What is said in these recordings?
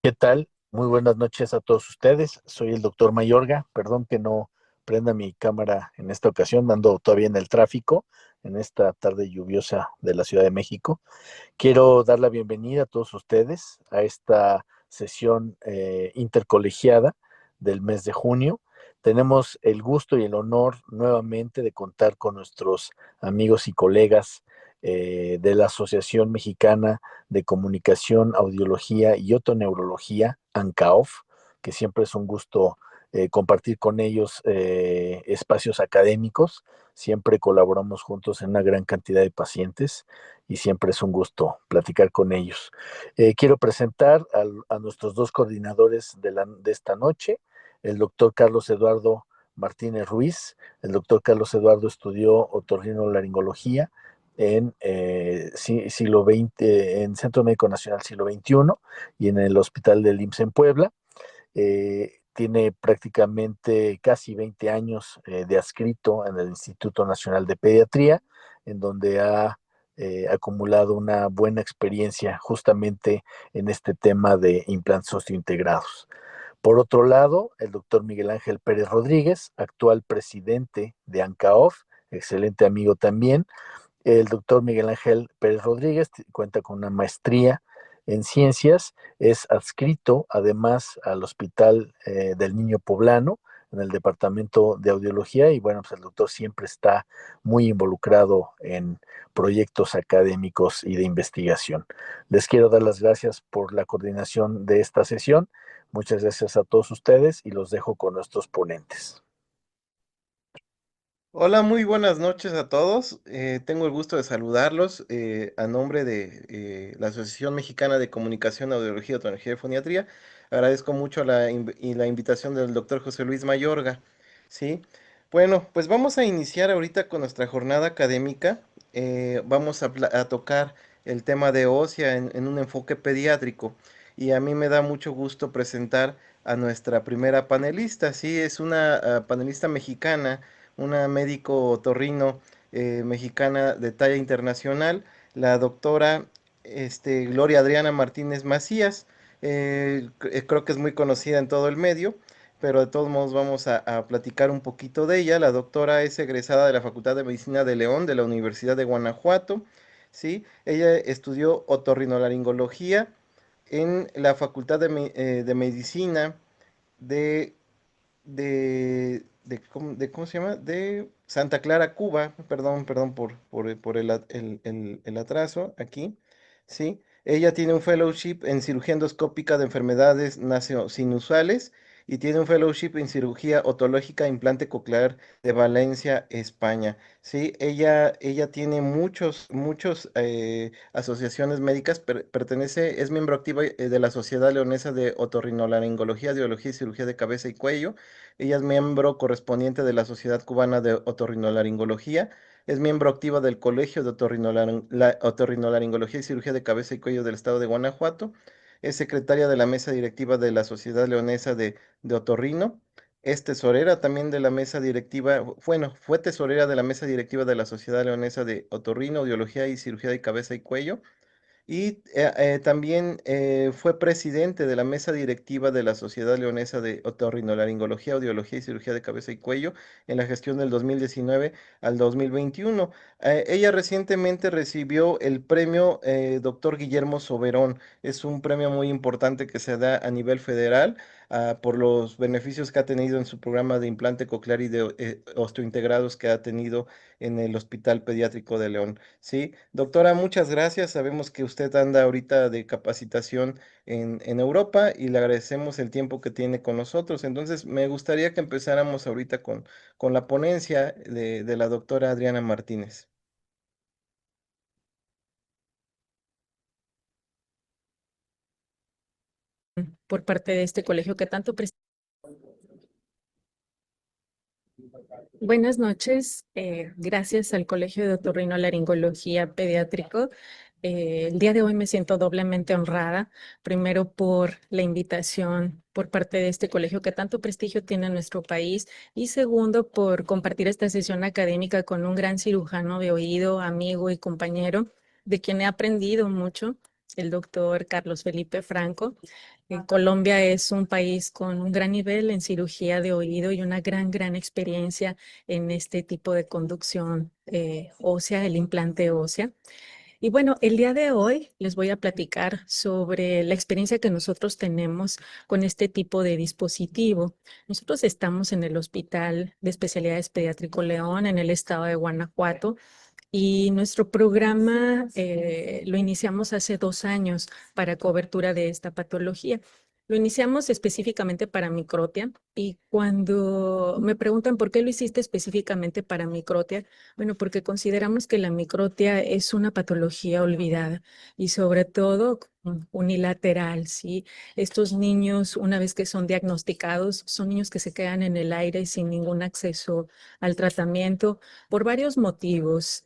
¿Qué tal? Muy buenas noches a todos ustedes. Soy el doctor Mayorga. Perdón que no prenda mi cámara en esta ocasión. Ando todavía en el tráfico en esta tarde lluviosa de la Ciudad de México. Quiero dar la bienvenida a todos ustedes a esta sesión intercolegiada del mes de junio. Tenemos el gusto y el honor nuevamente de contar con nuestros amigos y colegas de la Asociación Mexicana de Comunicación, Audiología y Otoneurología, ANCAOF, que siempre es un gusto compartir con ellos espacios académicos. Siempre colaboramos juntos en una gran cantidad de pacientes y siempre es un gusto platicar con ellos. Quiero presentar a nuestros dos coordinadores de esta noche, el doctor Carlos Eduardo Martínez Ruiz. El doctor Carlos Eduardo estudió otorrinolaringología en siglo XX, en Centro Médico Nacional Siglo XXI y en el Hospital del IMSS en Puebla. Tiene prácticamente casi 20 años de adscrito en el Instituto Nacional de Pediatría, en donde ha acumulado una buena experiencia justamente en este tema de implantes osteointegrados. Por otro lado, el doctor Miguel Ángel Pérez Rodríguez, actual presidente de ANCAOF, excelente amigo también. El doctor Miguel Ángel Pérez Rodríguez cuenta con una maestría en ciencias, es adscrito además al Hospital del Niño Poblano en el Departamento de Audiología y bueno, pues el doctor siempre está muy involucrado en proyectos académicos y de investigación. Les quiero dar las gracias por la coordinación de esta sesión. Muchas gracias a todos ustedes y los dejo con nuestros ponentes. Hola, muy buenas noches a todos. Tengo el gusto de saludarlos a nombre de la Asociación Mexicana de Comunicación, Audiología, Otonología y Foniatría. Agradezco mucho la invitación del doctor José Luis Mayorga. ¿Sí? Bueno, pues vamos a iniciar ahorita con nuestra jornada académica. Vamos a tocar el tema de ósea en un enfoque pediátrico. Y a mí me da mucho gusto presentar a nuestra primera panelista. Sí, es una panelista mexicana, una médico otorrino mexicana de talla internacional, la doctora Gloria Adriana Martínez Macías. Creo que es muy conocida en todo el medio, pero de todos modos vamos a platicar un poquito de ella. La doctora es egresada de la Facultad de Medicina de León, de la Universidad de Guanajuato. ¿Sí? Ella estudió otorrinolaringología en la Facultad de Medicina de ¿cómo se llama? De Santa Clara, Cuba. Perdón por el atraso aquí. Sí, ella tiene un fellowship en cirugía endoscópica de enfermedades sinusales y tiene un fellowship en cirugía otológica e implante coclear de Valencia, España. Sí, ella tiene muchos asociaciones médicas, es miembro activa de la Sociedad Leonesa de Otorrinolaringología, Audiología y Cirugía de Cabeza y Cuello. Ella es miembro correspondiente de la Sociedad Cubana de Otorrinolaringología. Es miembro activa del Colegio de Otorrinolaringología y Cirugía de Cabeza y Cuello del Estado de Guanajuato. Es secretaria de la mesa directiva de la Sociedad Leonesa de Otorrino. Es tesorera también de la mesa directiva, bueno, fue tesorera de la mesa directiva de la Sociedad Leonesa de Otorrino, Audiología y Cirugía de Cabeza y Cuello. Y también fue presidente de la mesa directiva de la Sociedad Leonesa de Otorrinolaringología, Audiología y Cirugía de Cabeza y Cuello en la gestión del 2019 al 2021. Ella recientemente recibió el premio Doctor Guillermo Soberón. Es un premio muy importante que se da a nivel federal por los beneficios que ha tenido en su programa de implante coclear y de osteointegrados que ha tenido en el Hospital Pediátrico de León. Sí, doctora, muchas gracias. Sabemos que usted anda ahorita de capacitación en Europa y le agradecemos el tiempo que tiene con nosotros. Entonces, me gustaría que empezáramos ahorita con la ponencia de la doctora Adriana Martínez. Por parte de este colegio que tanto Buenas noches, gracias al Colegio de Otorrinolaringología Pediátrico. El día de hoy me siento doblemente honrada, primero por la invitación por parte de este colegio que tanto prestigio tiene en nuestro país y segundo por compartir esta sesión académica con un gran cirujano de oído, amigo y compañero, de quien he aprendido mucho el doctor Carlos Felipe Franco. Colombia es un país con un gran nivel en cirugía de oído y una gran experiencia en este tipo de conducción ósea, el implante ósea. Y bueno, el día de hoy les voy a platicar sobre la experiencia que nosotros tenemos con este tipo de dispositivo. Nosotros estamos en el Hospital de Especialidades Pediátrico León, en el estado de Guanajuato, y nuestro programa lo iniciamos hace 2 años para cobertura de esta patología. Lo iniciamos específicamente para microtia y cuando me preguntan por qué lo hiciste específicamente para microtia, bueno, porque consideramos que la microtia es una patología olvidada y sobre todo unilateral, ¿sí? Estos niños, una vez que son diagnosticados, son niños que se quedan en el aire sin ningún acceso al tratamiento por varios motivos.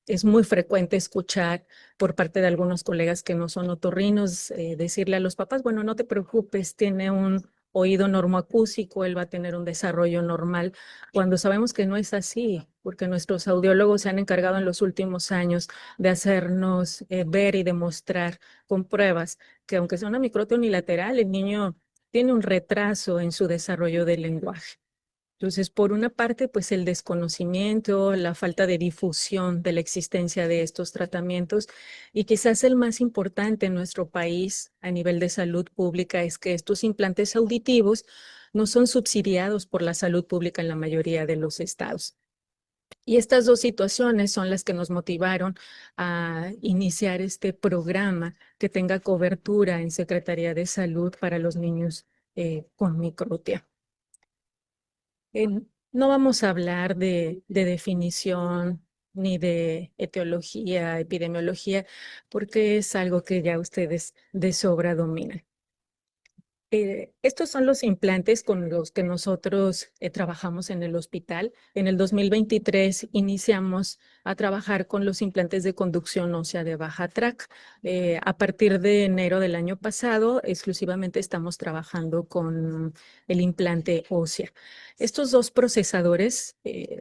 Es muy frecuente escuchar por parte de algunos colegas que no son otorrinos decirle a los papás, bueno, no te preocupes, tiene un oído normoacústico, él va a tener un desarrollo normal, cuando sabemos que no es así, porque nuestros audiólogos se han encargado en los últimos años de hacernos ver y demostrar con pruebas que aunque sea una microtia unilateral, el niño tiene un retraso en su desarrollo del lenguaje. Entonces, por una parte, pues el desconocimiento, la falta de difusión de la existencia de estos tratamientos y quizás el más importante en nuestro país a nivel de salud pública es que estos implantes auditivos no son subsidiados por la salud pública en la mayoría de los estados. Y estas dos situaciones son las que nos motivaron a iniciar este programa que tenga cobertura en Secretaría de Salud para los niños con microtia. No vamos a hablar de definición ni de etiología, epidemiología, porque es algo que ya ustedes de sobra dominan. Estos son los implantes con los que nosotros trabajamos en el hospital. En el 2023 iniciamos a trabajar con los implantes de conducción ósea de baja track. A partir de enero del año pasado, exclusivamente estamos trabajando con el implante ósea. Estos dos procesadores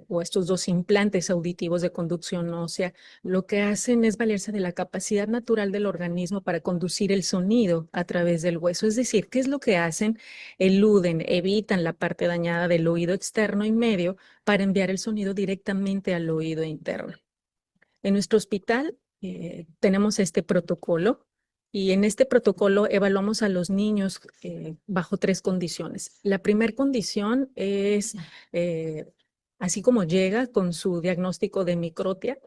o estos dos implantes auditivos de conducción ósea lo que hacen es valerse de la capacidad natural del organismo para conducir el sonido a través del hueso. Es decir, ¿qué es lo que hacen? Eluden, evitan la parte dañada del oído externo y medio para enviar el sonido directamente al oído interno. En nuestro hospital tenemos este protocolo y en este protocolo evaluamos a los niños bajo 3 condiciones. La primera condición es, así como llega con su diagnóstico de microtia,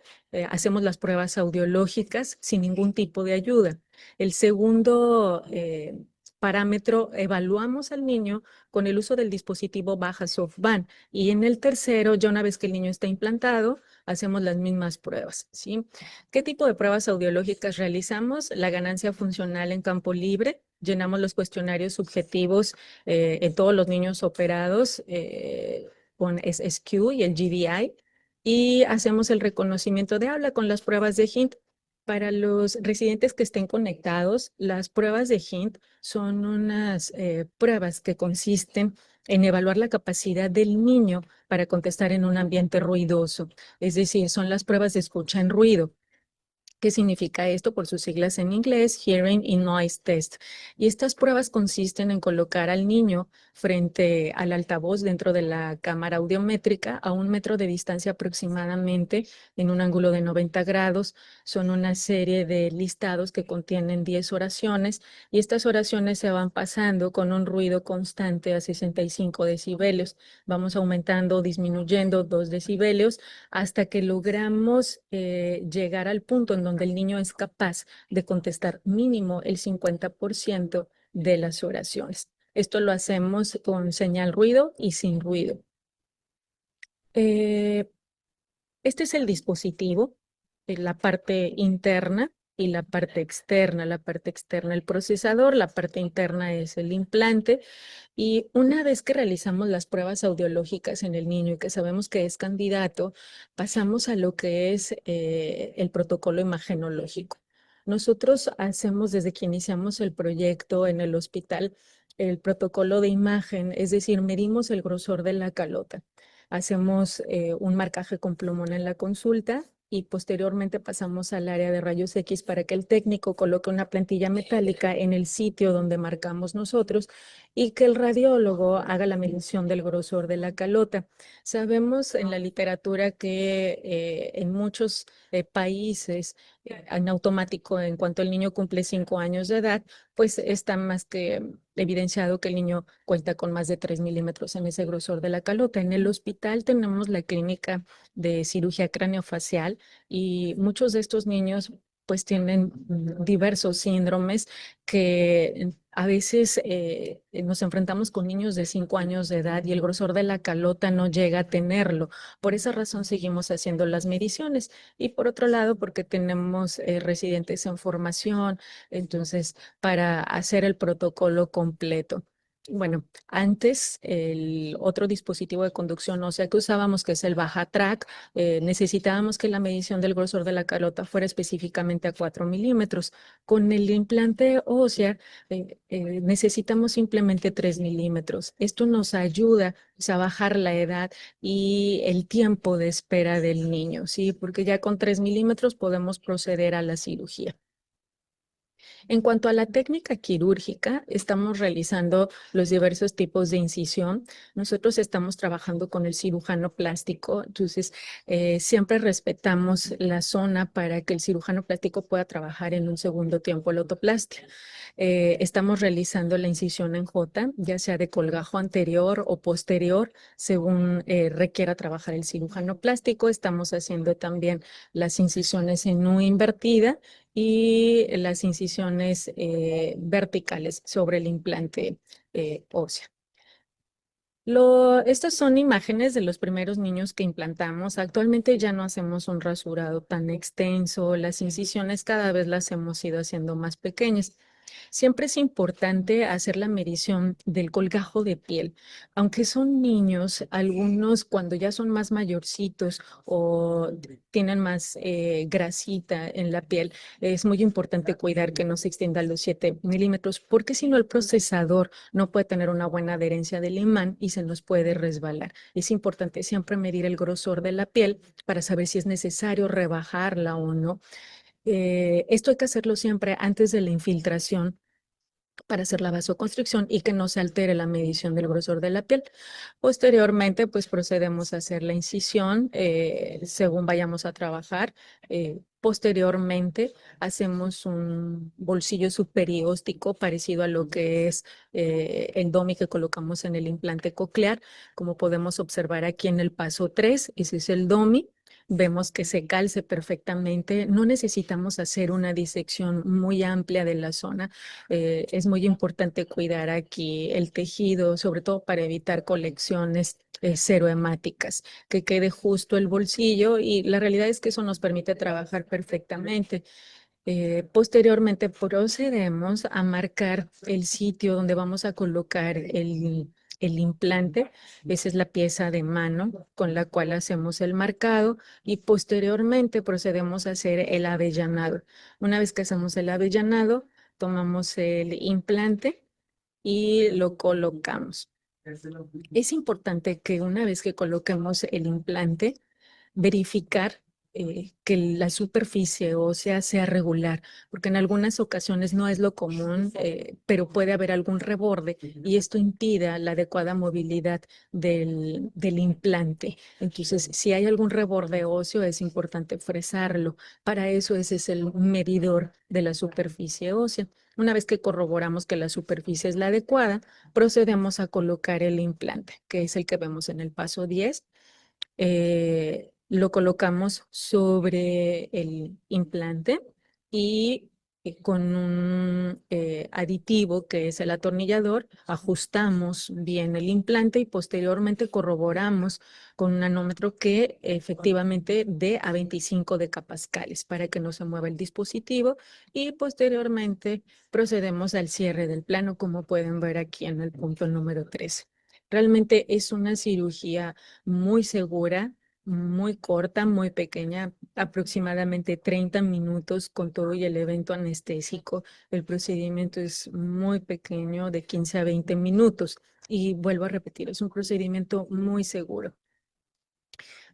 hacemos las pruebas audiológicas sin ningún tipo de ayuda. El segundo parámetro, evaluamos al niño con el uso del dispositivo Baja Softband. Y en el tercero, ya una vez que el niño está implantado, hacemos las mismas pruebas, ¿sí? ¿Qué tipo de pruebas audiológicas realizamos? La ganancia funcional en campo libre. Llenamos los cuestionarios subjetivos en todos los niños operados con SSQ y el GDI. Y hacemos el reconocimiento de habla con las pruebas de HINT. Para los residentes que estén conectados, las pruebas de HINT son unas pruebas que consisten en evaluar la capacidad del niño para contestar en un ambiente ruidoso. Es decir, son las pruebas de escucha en ruido. ¿Qué significa esto? Por sus siglas en inglés, Hearing y Noise Test. Y estas pruebas consisten en colocar al niño frente al altavoz dentro de la cámara audiométrica a 1 metro de distancia aproximadamente en un ángulo de 90 grados. Son una serie de listados que contienen 10 oraciones y estas oraciones se van pasando con un ruido constante a 65 decibelios. Vamos aumentando o disminuyendo 2 decibelios hasta que logramos llegar al punto en donde el niño es capaz de contestar mínimo el 50% de las oraciones. Esto lo hacemos con señal ruido y sin ruido. Este es el dispositivo, la parte interna y la parte externa. La parte externa, el procesador, la parte interna es el implante. Y una vez que realizamos las pruebas audiológicas en el niño y que sabemos que es candidato, pasamos a lo que es el protocolo imagenológico. Nosotros hacemos desde que iniciamos el proyecto en el hospital el protocolo de imagen, es decir, medimos el grosor de la calota. Hacemos un marcaje con plumón en la consulta y posteriormente pasamos al área de rayos X para que el técnico coloque una plantilla metálica en el sitio donde marcamos nosotros y que el radiólogo haga la medición del grosor de la calota. Sabemos en la literatura que en muchos países en automático, en cuanto el niño cumple 5 años de edad, pues está más que evidenciado que el niño cuenta con más de 3 milímetros en ese grosor de la calota. En el hospital tenemos la clínica de cirugía craneofacial y muchos de estos niños pues tienen diversos síndromes que a veces nos enfrentamos con niños de 5 años de edad y el grosor de la calota no llega a tenerlo. Por esa razón seguimos haciendo las mediciones. Y por otro lado, porque tenemos residentes en formación, entonces para hacer el protocolo completo. Bueno, antes el otro dispositivo de conducción ósea que usábamos, que es el Bajatrack, necesitábamos que la medición del grosor de la calota fuera específicamente a 4 milímetros. Con el implante ósea necesitamos simplemente 3 milímetros. Esto nos ayuda pues, a bajar la edad y el tiempo de espera del niño, ¿sí? Porque ya con 3 milímetros podemos proceder a la cirugía. En cuanto a la técnica quirúrgica, estamos realizando los diversos tipos de incisión. Nosotros estamos trabajando con el cirujano plástico, entonces siempre respetamos la zona para que el cirujano plástico pueda trabajar en un segundo tiempo la autoplastia. Estamos realizando la incisión en J, ya sea de colgajo anterior o posterior, según requiera trabajar el cirujano plástico. Estamos haciendo también las incisiones en U invertida y las incisiones verticales sobre el implante óseo. Estas son imágenes de los primeros niños que implantamos. Actualmente ya no hacemos un rasurado tan extenso, las incisiones cada vez las hemos ido haciendo más pequeñas. Siempre es importante hacer la medición del colgajo de piel. Aunque son niños, algunos cuando ya son más mayorcitos o tienen más grasita en la piel, es muy importante cuidar que no se extienda los 7 milímetros, porque si no el procesador no puede tener una buena adherencia del imán y se nos puede resbalar. Es importante siempre medir el grosor de la piel para saber si es necesario rebajarla o no. Esto hay que hacerlo siempre antes de la infiltración para hacer la vasoconstricción y que no se altere la medición del grosor de la piel. Posteriormente, pues procedemos a hacer la incisión según vayamos a trabajar. Posteriormente, hacemos un bolsillo superióstico parecido a lo que es el DOMI que colocamos en el implante coclear. Como podemos observar aquí en el paso 3, ese es el DOMI. Vemos que se calce perfectamente. No necesitamos hacer una disección muy amplia de la zona. Es muy importante cuidar aquí el tejido, sobre todo para evitar colecciones serohemáticas, que quede justo el bolsillo y la realidad es que eso nos permite trabajar perfectamente. Posteriormente procedemos a marcar el sitio donde vamos a colocar el implante. Esa es la pieza de mano con la cual hacemos el marcado y posteriormente procedemos a hacer el avellanado. Una vez que hacemos el avellanado, tomamos el implante y lo colocamos. Es importante que una vez que coloquemos el implante, verificar que la superficie ósea sea regular, porque en algunas ocasiones no es lo común, pero puede haber algún reborde y esto impida la adecuada movilidad del implante. Entonces, si hay algún reborde óseo, es importante fresarlo. Para eso ese es el medidor de la superficie ósea. Una vez que corroboramos que la superficie es la adecuada, procedemos a colocar el implante, que es el que vemos en el paso 10. Lo colocamos sobre el implante y con un aditivo que es el atornillador, ajustamos bien el implante y posteriormente corroboramos con un nanómetro que efectivamente dé a 25 decapascales para que no se mueva el dispositivo y posteriormente procedemos al cierre del plano, como pueden ver aquí en el punto número 13. Realmente es una cirugía muy segura, muy corta, muy pequeña, aproximadamente 30 minutos con todo y el evento anestésico. El procedimiento es muy pequeño, de 15 a 20 minutos. Y vuelvo a repetir, es un procedimiento muy seguro.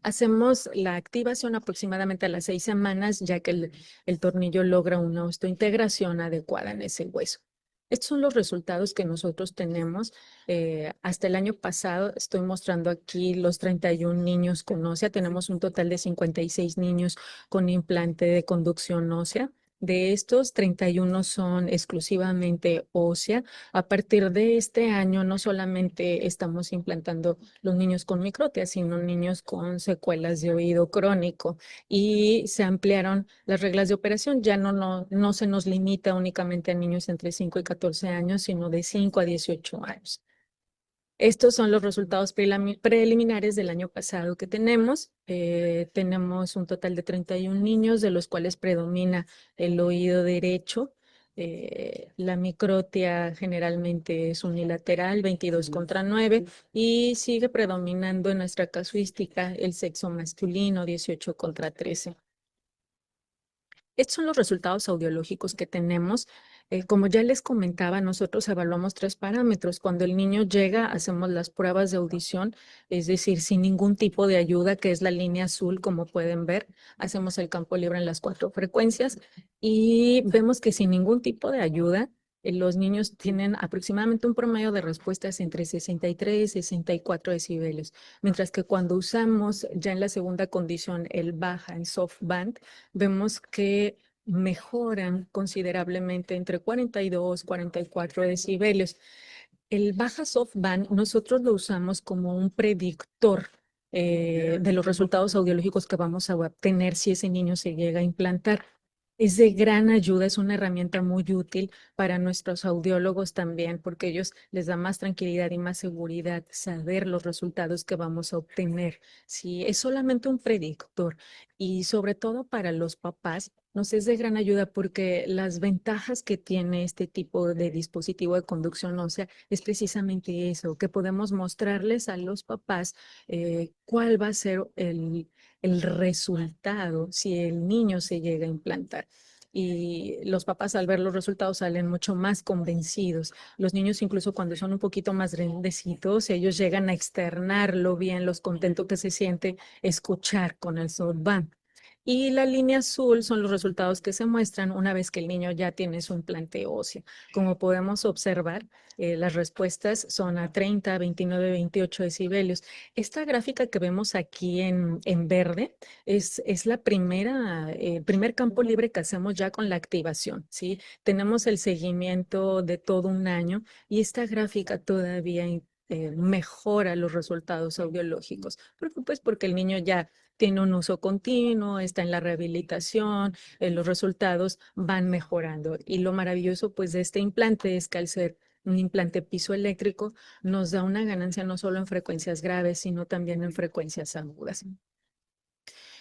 Hacemos la activación aproximadamente a las 6 semanas, ya que el tornillo logra una osteointegración adecuada en ese hueso. Estos son los resultados que nosotros tenemos. Hasta el año pasado, estoy mostrando aquí los 31 niños con ósea. Tenemos un total de 56 niños con implante de conducción ósea. De estos, 31 son exclusivamente ósea. A partir de este año, no solamente estamos implantando los niños con microtia, sino niños con secuelas de oído crónico. Y se ampliaron las reglas de operación. Ya no se nos limita únicamente a niños entre 5 y 14 años, sino de 5 a 18 años. Estos son los resultados preliminares del año pasado que tenemos. Tenemos un total de 31 niños, de los cuales predomina el oído derecho. La microtia generalmente es unilateral, 22 contra 9, y sigue predominando en nuestra casuística el sexo masculino, 18 contra 13. Estos son los resultados audiológicos que tenemos. Como ya les comentaba, nosotros evaluamos 3 parámetros. Cuando el niño llega, hacemos las pruebas de audición, es decir, sin ningún tipo de ayuda, que es la línea azul, como pueden ver. Hacemos el campo libre en las 4 frecuencias y vemos que sin ningún tipo de ayuda, los niños tienen aproximadamente un promedio de respuestas entre 63 y 64 decibelios, mientras que cuando usamos ya en la segunda condición el baja en soft band, vemos que mejoran considerablemente entre 42 y 44 decibelios. El baja softband nosotros lo usamos como un predictor de los resultados audiológicos que vamos a obtener si ese niño se llega a implantar. Es de gran ayuda, es una herramienta muy útil para nuestros audiólogos también, porque ellos les da más tranquilidad y más seguridad saber los resultados que vamos a obtener. Si es solamente un predictor, y sobre todo para los papás, nos es de gran ayuda porque las ventajas que tiene este tipo de dispositivo de conducción ósea es precisamente eso, que podemos mostrarles a los papás cuál va a ser el resultado si el niño se llega a implantar. Y los papás al ver los resultados salen mucho más convencidos. Los niños incluso cuando son un poquito más grandecitos, ellos llegan a externarlo bien, los contentos que se siente escuchar con el softband. Y la línea azul son los resultados que se muestran una vez que el niño ya tiene su implante óseo. Como podemos observar, las respuestas son a 30, 29, 28 decibelios. Esta gráfica que vemos aquí en verde es la primera, primer campo libre que hacemos ya con la activación, ¿sí? Tenemos el seguimiento de todo un año y esta gráfica todavía mejora los resultados audiológicos. Pues porque el niño ya tiene un uso continuo, está en la rehabilitación, los resultados van mejorando. Y lo maravilloso pues de este implante es que al ser un implante pisoeléctrico nos da una ganancia no solo en frecuencias graves, sino también en frecuencias agudas.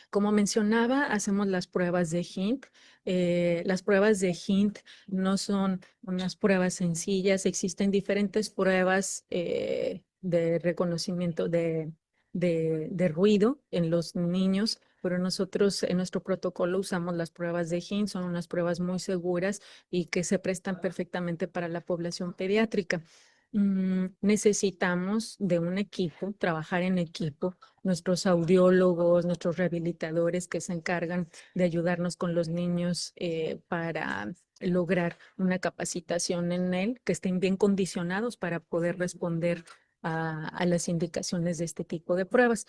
Como mencionaba, hacemos las pruebas de Hint. Las pruebas de Hint no son unas pruebas sencillas, existen diferentes pruebas de reconocimiento de ruido en los niños, pero nosotros en nuestro protocolo usamos las pruebas de Hint, son unas pruebas muy seguras y que se prestan perfectamente para la población pediátrica. Necesitamos de un equipo, trabajar en equipo, nuestros audiólogos, nuestros rehabilitadores que se encargan de ayudarnos con los niños para lograr una capacitación en él, que estén bien condicionados para poder responder a las indicaciones de este tipo de pruebas.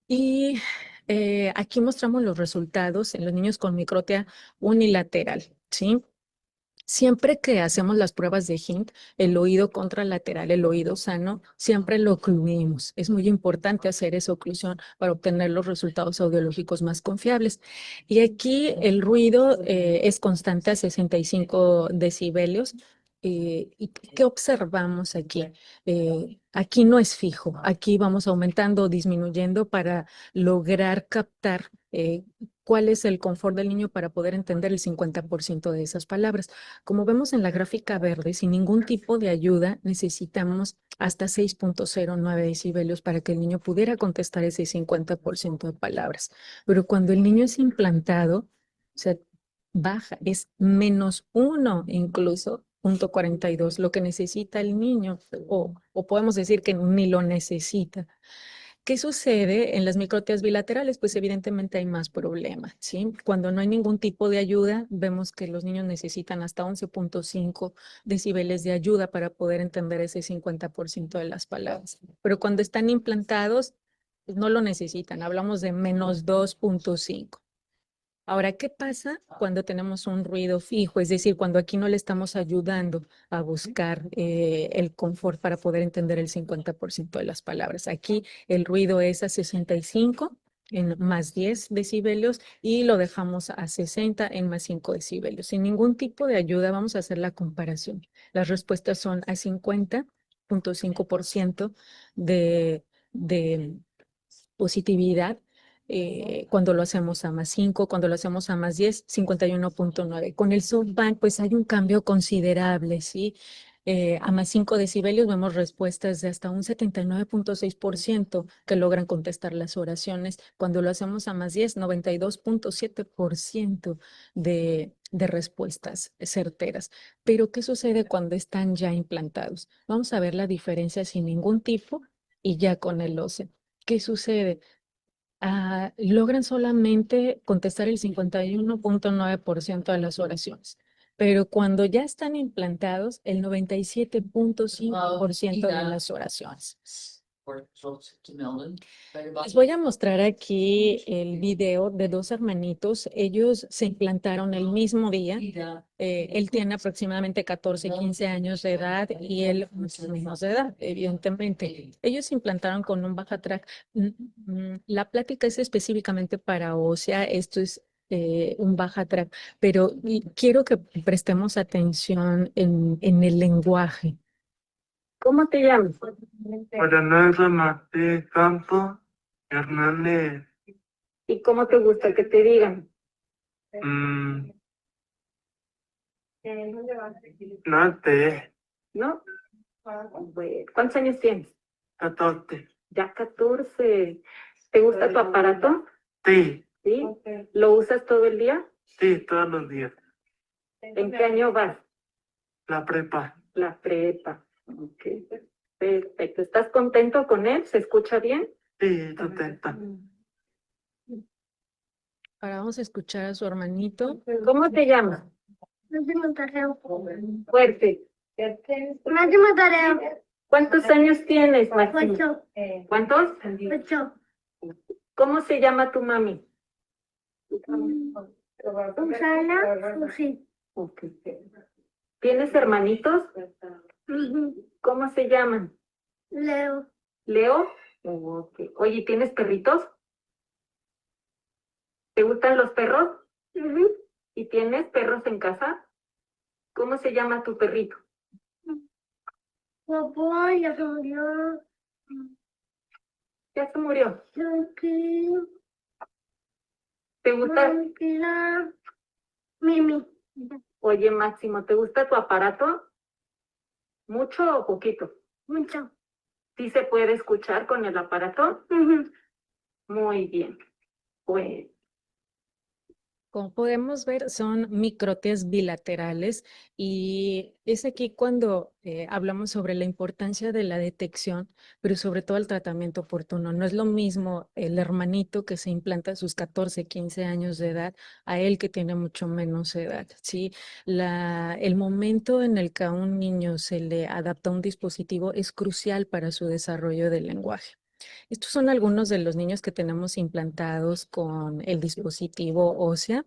Y aquí mostramos los resultados en los niños con microtia unilateral, ¿sí? Siempre que hacemos las pruebas de Hint, el oído contralateral, el oído sano, siempre lo ocluimos. Es muy importante hacer esa oclusión para obtener los resultados audiológicos más confiables. Y aquí el ruido es constante a 65 decibelios. ¿Y qué observamos aquí? Aquí no es fijo, aquí vamos aumentando o disminuyendo para lograr captar cuál es el confort del niño para poder entender el 50% de esas palabras. Como vemos en la gráfica verde, sin ningún tipo de ayuda, necesitamos hasta 6.09 decibelios para que el niño pudiera contestar ese 50% de palabras. Pero cuando el niño es implantado, o sea, baja, es -1 incluso, 0.42, lo que necesita el niño, o podemos decir que ni lo necesita. ¿Qué sucede en las microtías bilaterales? Pues evidentemente hay más problemas, ¿sí? Cuando no hay ningún tipo de ayuda, vemos que los niños necesitan hasta 11.5 decibeles de ayuda para poder entender ese 50% de las palabras. Pero cuando están implantados, pues no lo necesitan. Hablamos de menos 2.5. Ahora, ¿qué pasa cuando tenemos un ruido fijo? Es decir, cuando aquí no le estamos ayudando a buscar el confort para poder entender el 50% de las palabras. Aquí el ruido es a 65 en más 10 decibelios y lo dejamos a 60 en más 5 decibelios. Sin ningún tipo de ayuda vamos a hacer la comparación. Las respuestas son a 50.5% de positividad cuando lo hacemos a más 5, cuando lo hacemos a más 10, 51.9. Con el SoftBank, pues hay un cambio considerable, ¿sí? A más 5 decibelios vemos respuestas de hasta un 79.6% que logran contestar las oraciones. Cuando lo hacemos a más 10, 92.7% de respuestas certeras. Pero, ¿qué sucede cuando están ya implantados? Vamos a ver la diferencia sin ningún tipo y ya con el OCE. ¿Qué sucede? Logran solamente contestar el 51.9% de las oraciones, pero cuando ya están implantados, el 97.5% de las oraciones. Les voy a mostrar aquí el video de dos hermanitos. Ellos se implantaron el mismo día. Él tiene aproximadamente 14, 15 años de edad y él menos de edad, evidentemente. Ellos se implantaron con un Bajatrack. La plática es específicamente para ósea. Esto es un Bajatrack, pero quiero que prestemos atención en el lenguaje. ¿Cómo te llamas? Maranata Martí Campo Hernández. ¿Y cómo te gusta que te digan? mm, no sé, ¿No? Bueno, ¿cuántos años tienes? 14. Ya 14. ¿Te gusta tu aparato? Sí, ¿Sí? ¿Lo usas todo el día? sí, todos los días. ¿En qué año vas? La prepa. La prepa. Ok. Perfecto. ¿Estás contento con él? ¿Se escucha bien? Sí, 70. Ahora vamos a escuchar a su hermanito. ¿Cómo te llamas? Último tarea. Fuerte. Último tarea. ¿Cuántos años tienes, Máximo? 8. ¿Cuántos? 8. ¿Cómo se llama tu mami? Usana, Susi. Ok. ¿Tienes hermanitos? Ujú. ¿Cómo se llaman? Leo. ¿Leo? Ok. Oye, ¿tienes perritos? ¿Te gustan los perros? Ujú. ¿Y tienes perros en casa? ¿Cómo se llama tu perrito? Papá ya se murió. Ya se murió. Chucky. ¿Te gusta? Tranquila. Mimi. Oye, Máximo, ¿te gusta tu aparato? ¿Mucho o poquito? Mucho. ¿Sí se puede escuchar con el aparato? Ujú. Muy bien. Pues, como podemos ver, son microtías bilaterales y es aquí cuando hablamos sobre la importancia de la detección, pero sobre todo el tratamiento oportuno. No es lo mismo el hermanito que se implanta a sus 14, 15 años de edad a él que tiene mucho menos edad, ¿sí? El momento en el que a un niño se le adapta un dispositivo es crucial para su desarrollo del lenguaje. Estos son algunos de los niños que tenemos implantados con el dispositivo ósea,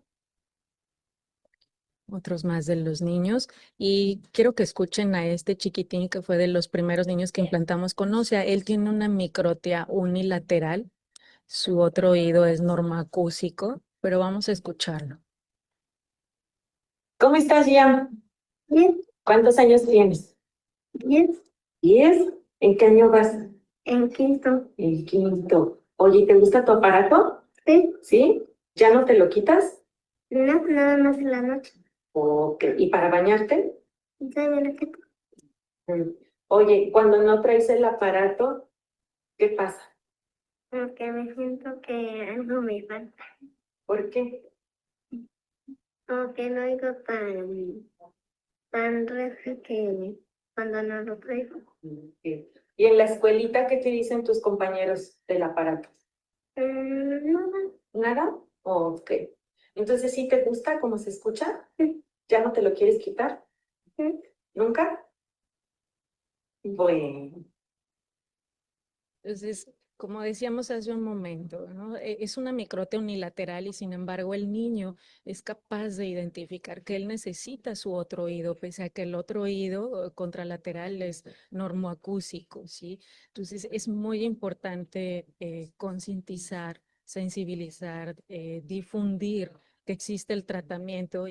otros más de los niños. Y quiero que escuchen a este chiquitín que fue de los primeros niños que implantamos con ósea. Él tiene una microtia unilateral, su otro oído es normoacústico, pero vamos a escucharlo. ¿Cómo estás, Ian? Bien. ¿Cuántos años tienes? Bien. 10. ¿En qué año vas? En quinto. El quinto. Oye, ¿te gusta tu aparato? Sí. ¿Sí? ¿Ya no te lo quitas? No, nada más en la noche. Ok. ¿Y para bañarte? ¿Sabes lo que? Oye, cuando no traes el aparato, ¿qué pasa? Porque me siento que algo me falta. ¿Por qué? O que no oigo tan recio que cuando no lo traigo. Ok. ¿Y en la escuelita qué te dicen tus compañeros del aparato? No, ¿Nada? Ok. Entonces, ¿sí te gusta cómo se escucha? Sí. ¿Ya no te lo quieres quitar? Sí. ¿Nunca? Bueno. Entonces, como decíamos hace un momento, ¿no? Es una microtia unilateral y sin embargo el niño es capaz de identificar que él necesita su otro oído, pese a que el otro oído contralateral es normoacúsico, ¿sí? Entonces es muy importante concientizar, sensibilizar, difundir que existe el tratamiento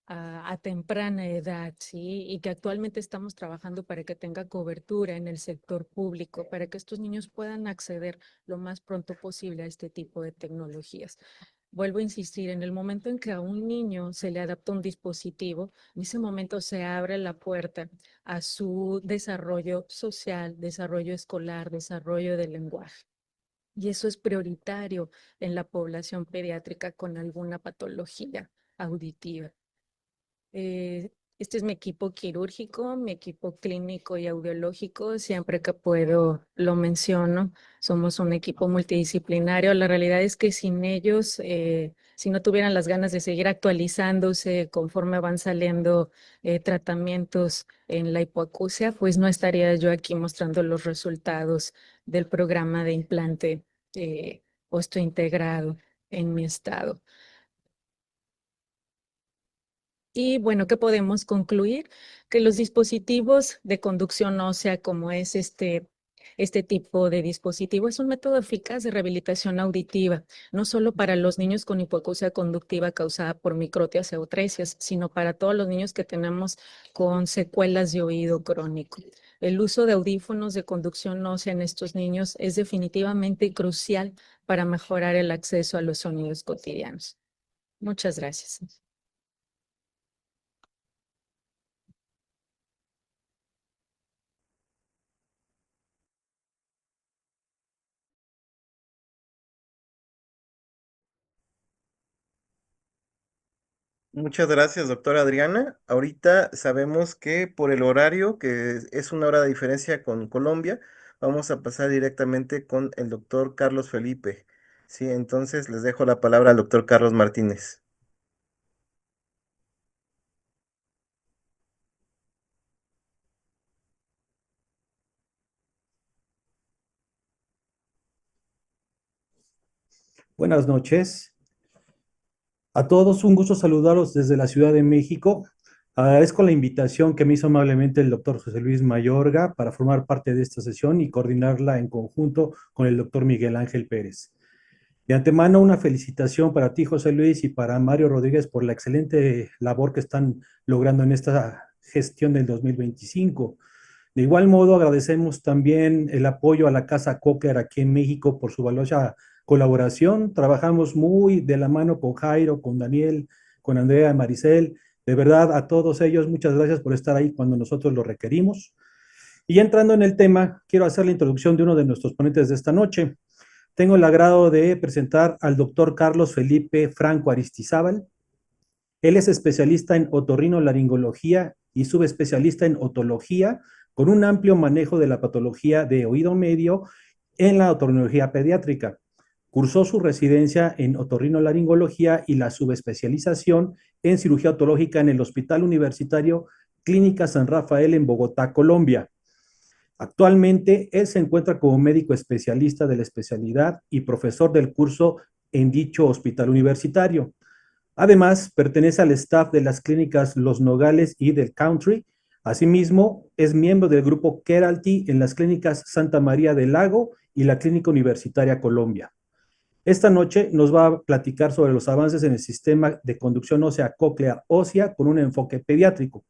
a temprana edad, ¿sí? Y que actualmente estamos trabajando para que tenga cobertura en el sector público, para que estos niños puedan acceder lo más pronto posible a este tipo de tecnologías. Vuelvo a insistir, en el momento en que a un niño se le adapta un dispositivo, en ese momento se abre la puerta a su desarrollo social, desarrollo escolar, desarrollo del lenguaje. Y eso es prioritario en la población pediátrica con alguna patología auditiva. Este es mi equipo quirúrgico, mi equipo clínico y audiológico. Siempre que puedo lo menciono. Somos un equipo multidisciplinario. La realidad es que sin ellos, si no tuvieran las ganas de seguir actualizándose conforme van saliendo tratamientos en la hipoacusia, pues no estaría yo aquí mostrando los resultados del programa de implante osteointegrado en mi estado. Y bueno, ¿qué podemos concluir? Que los dispositivos de conducción ósea, como es este tipo de dispositivo, es un método eficaz de rehabilitación auditiva, no solo para los niños con hipoacusia conductiva causada por microtias e eutresias, sino para todos los niños que tenemos con secuelas de oído crónico. El uso de audífonos de conducción ósea en estos niños es definitivamente crucial para mejorar el acceso a los sonidos cotidianos. Muchas gracias. Muchas gracias, doctora Adriana. Ahorita sabemos que por el horario, que es una hora de diferencia con Colombia, vamos a pasar directamente con el doctor Carlos Felipe. Sí, entonces les dejo la palabra al doctor Carlos Martínez. Buenas noches. A todos, un gusto saludarlos desde la Ciudad de México. Agradezco la invitación que me hizo amablemente el doctor José Luis Mayorga para formar parte de esta sesión y coordinarla en conjunto con el doctor Miguel Ángel Pérez. De antemano, una felicitación para ti, José Luis, y para Mario Rodríguez por la excelente labor que están logrando en esta gestión del 2025. De igual modo, agradecemos también el apoyo a la Casa Cochlear aquí en México por su valiosa colaboración. Trabajamos muy de la mano con Jairo, con Daniel, con Andrea, Maricel. De verdad, a todos ellos, muchas gracias por estar ahí cuando nosotros lo requerimos. Y ya entrando en el tema, quiero hacer la introducción de uno de nuestros ponentes de esta noche. Tengo el agrado de presentar al doctor Carlos Felipe Franco Aristizábal. Él es especialista en otorrinolaringología y subespecialista en otología, con un amplio manejo de la patología de oído medio en la otorrinolaringología pediátrica. Cursó su residencia en otorrinolaringología y la subespecialización en cirugía otológica en el Hospital Universitario Clínica San Rafael en Bogotá, Colombia. Actualmente, él se encuentra como médico especialista de la especialidad y profesor del curso en dicho hospital universitario. Además, pertenece al staff de las clínicas Los Nogales y del Country. Asimismo, es miembro del grupo Keralty en las clínicas Santa María del Lago y la Clínica Universitaria Colombia. Esta noche nos va a platicar sobre los avances en el sistema de conducción ósea cóclea ósea con un enfoque pediátrico.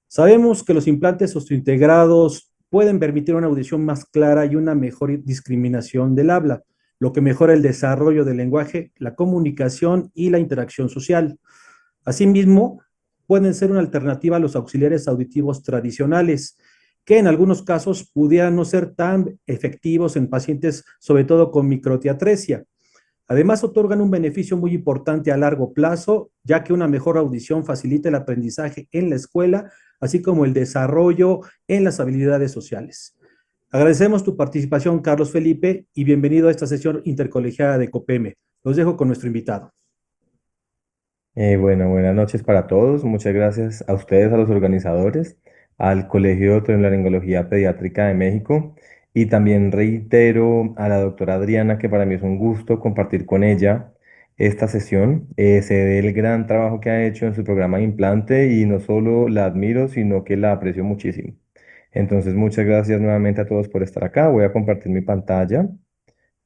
Sabemos que los implantes osteointegrados pueden permitir una audición más clara y una mejor discriminación del habla, lo que mejora el desarrollo del lenguaje, la comunicación y la interacción social. Asimismo, pueden ser una alternativa a los auxiliares auditivos tradicionales, que en algunos casos pudieran no ser tan efectivos en pacientes, sobre todo con microtiatresia. Además, otorgan un beneficio muy importante a largo plazo, ya que una mejor audición facilita el aprendizaje en la escuela, así como el desarrollo en las habilidades sociales. Agradecemos tu participación, Carlos Felipe, y bienvenido a esta sesión intercolegiada de COPEME. Los dejo con nuestro invitado. Bueno, buenas noches para todos. Muchas gracias a ustedes, a los organizadores, al Colegio de Otorrinolaringología Pediátrica de México y también reitero a la doctora Adriana que para mí es un gusto compartir con ella esta sesión. Sé del gran trabajo que ha hecho en su programa de implante y no solo la admiro, sino que la aprecio muchísimo. Entonces, muchas gracias nuevamente a todos por estar acá. Voy a compartir mi pantalla.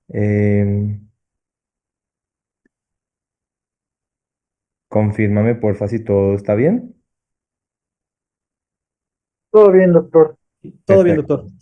Em, Confírmame, porfa, si todo está bien. Todo bien, doctor. Todo bien, Perfecto. doctor.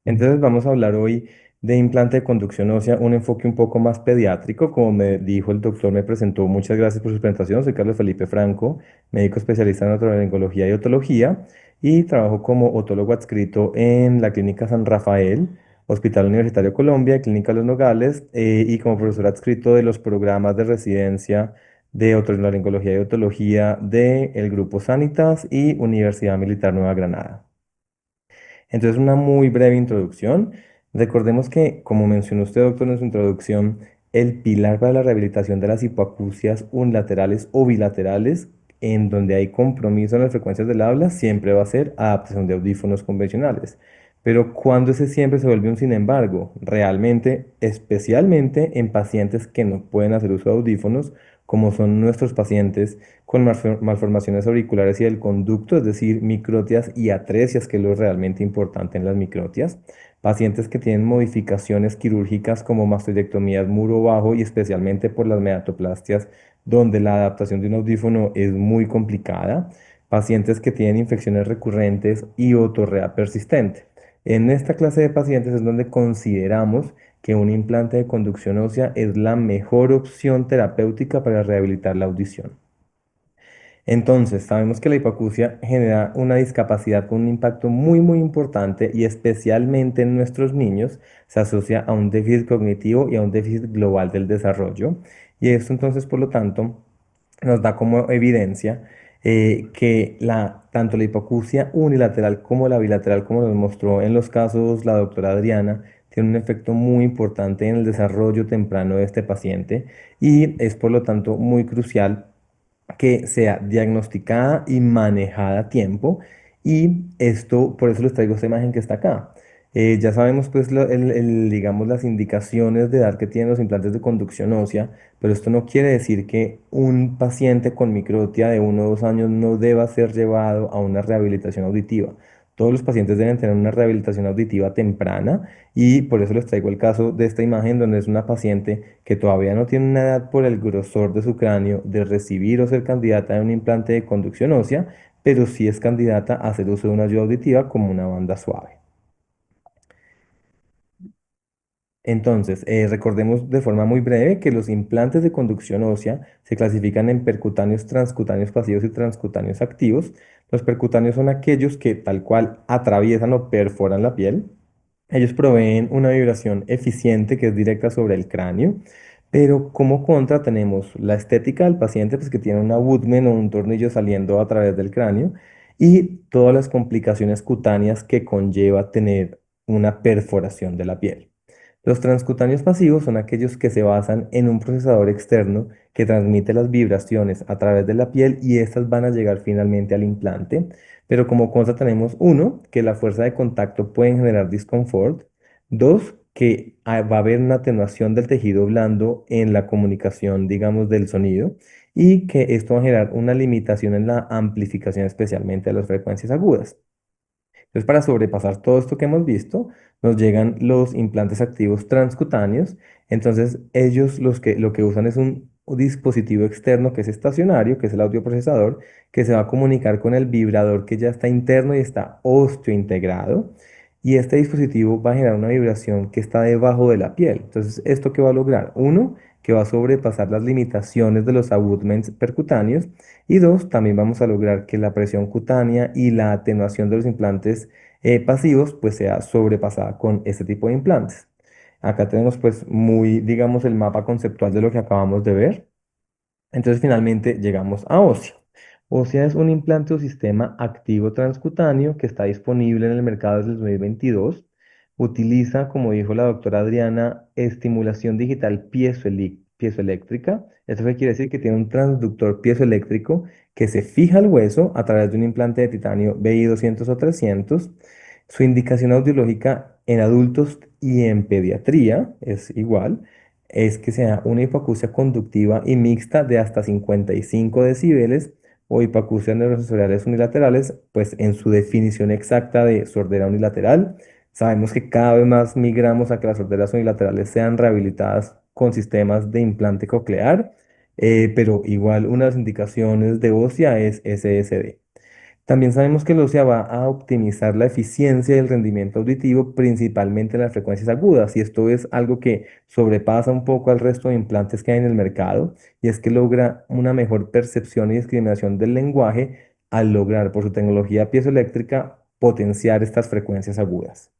Entonces vamos a hablar hoy de implante de conducción ósea, un enfoque un poco más pediátrico, como me dijo el doctor, me presentó. Muchas gracias por su presentación. Soy Carlos Felipe Franco, médico especialista en otorrinolaringología y otología, y trabajo como otólogo adscrito en la Clínica San Rafael, Hospital Universitario Colombia, Clínica Los Nogales, y como profesor adscrito de los programas de residencia de otorrinolaringología y otología del Grupo Sanitas y Universidad Militar Nueva Granada. Entonces, una muy breve introducción. Recordemos que, como mencionó usted, doctor, en su introducción, el pilar para la rehabilitación de las hipoacusias unilaterales o bilaterales, en donde hay compromiso en las frecuencias del habla, siempre va a ser adaptación de audífonos convencionales. Pero cuando ese siempre se vuelve un sin embargo, realmente, especialmente en pacientes que no pueden hacer uso de audífonos, como son nuestros pacientes con malformaciones auriculares y del conducto, es decir, microtias y atresias, que es lo realmente importante en las microtias. Pacientes que tienen modificaciones quirúrgicas como mastoidectomías muro bajo y especialmente por las megatoplastias, donde la adaptación de un audífono es muy complicada. Pacientes que tienen infecciones recurrentes y otorrea persistente. En esta clase de pacientes es donde consideramos que un implante de conducción ósea es la mejor opción terapéutica para rehabilitar la audición. Entonces, sabemos que la hipoacusia genera una discapacidad con un impacto muy importante y especialmente en nuestros niños se asocia a un déficit cognitivo y a un déficit global del desarrollo. Y esto entonces, por lo tanto, nos da como evidencia que tanto la hipoacusia unilateral como la bilateral, como nos mostró en los casos la doctora Adriana, tiene un efecto muy importante en el desarrollo temprano de este paciente y es por lo tanto muy crucial que sea diagnosticada y manejada a tiempo. Y esto, por eso les traigo esta imagen que está acá. Ya sabemos, pues, digamos, las indicaciones de edad que tienen los implantes de conducción ósea, pero esto no quiere decir que un paciente con microtia de 1 o 2 años no deba ser llevado a una rehabilitación auditiva. Todos los pacientes deben tener una rehabilitación auditiva temprana y por eso les traigo el caso de esta imagen donde es una paciente que todavía no tiene una edad por el grosor de su cráneo de recibir o ser candidata a un implante de conducción ósea, pero sí es candidata a hacer uso de una ayuda auditiva como una banda suave. Entonces, recordemos de forma muy breve que los implantes de conducción ósea se clasifican en percutáneos, transcutáneos pasivos y transcutáneos activos. Los percutáneos son aquellos que tal cual atraviesan o perforan la piel. Ellos proveen una vibración eficiente que es directa sobre el cráneo, pero como contra tenemos la estética del paciente, pues que tiene un abutment o un tornillo saliendo a través del cráneo y todas las complicaciones cutáneas que conlleva tener una perforación de la piel. Los transcutáneos pasivos son aquellos que se basan en un procesador externo que transmite las vibraciones a través de la piel y estas van a llegar finalmente al implante. Pero como cosa tenemos uno, que la fuerza de contacto puede generar disconfort. Dos, que va a haber una atenuación del tejido blando en la comunicación, digamos, del sonido. Y que esto va a generar una limitación en la amplificación, especialmente de las frecuencias agudas. Entonces, para sobrepasar todo esto que hemos visto, nos llegan los implantes activos transcutáneos. Entonces, ellos lo que usan es un dispositivo externo que es estacionario, que es el audioprocesador, que se va a comunicar con el vibrador que ya está interno y está osteointegrado. Y este dispositivo va a generar una vibración que está debajo de la piel. Entonces, ¿esto qué va a lograr? Uno, que va a sobrepasar las limitaciones de los abutments percutáneos. Y dos, también vamos a lograr que la presión cutánea y la atenuación de los implantes pasivos pues sea sobrepasada con este tipo de implantes. Acá tenemos pues muy, digamos, el mapa conceptual de lo que acabamos de ver. Entonces finalmente llegamos a ósea. Ósea es un implante o sistema activo transcutáneo que está disponible en el mercado desde el 2022. Utiliza, como dijo la doctora Adriana, estimulación digital piezoeléctrica. ¿Esto qué quiere decir? Que tiene un transductor piezoeléctrico que se fija al hueso a través de un implante de titanio BI 200 o 300. Su indicación audiológica en adultos y en pediatría es igual, es que sea una hipoacusia conductiva y mixta de hasta 55 decibeles o hipoacusias neurosensoriales unilaterales, pues en su definición exacta de sordera unilateral. Sabemos que cada vez más migramos a que las sorderas unilaterales sean rehabilitadas con sistemas de implante coclear, pero igual una de las indicaciones de ósea es SSD. También sabemos que el OSEA va a optimizar la eficiencia y el rendimiento auditivo, principalmente en las frecuencias agudas, y esto es algo que sobrepasa un poco al resto de implantes que hay en el mercado, y es que logra una mejor percepción y discriminación del lenguaje al lograr, por su tecnología piezoeléctrica, potenciar estas frecuencias agudas.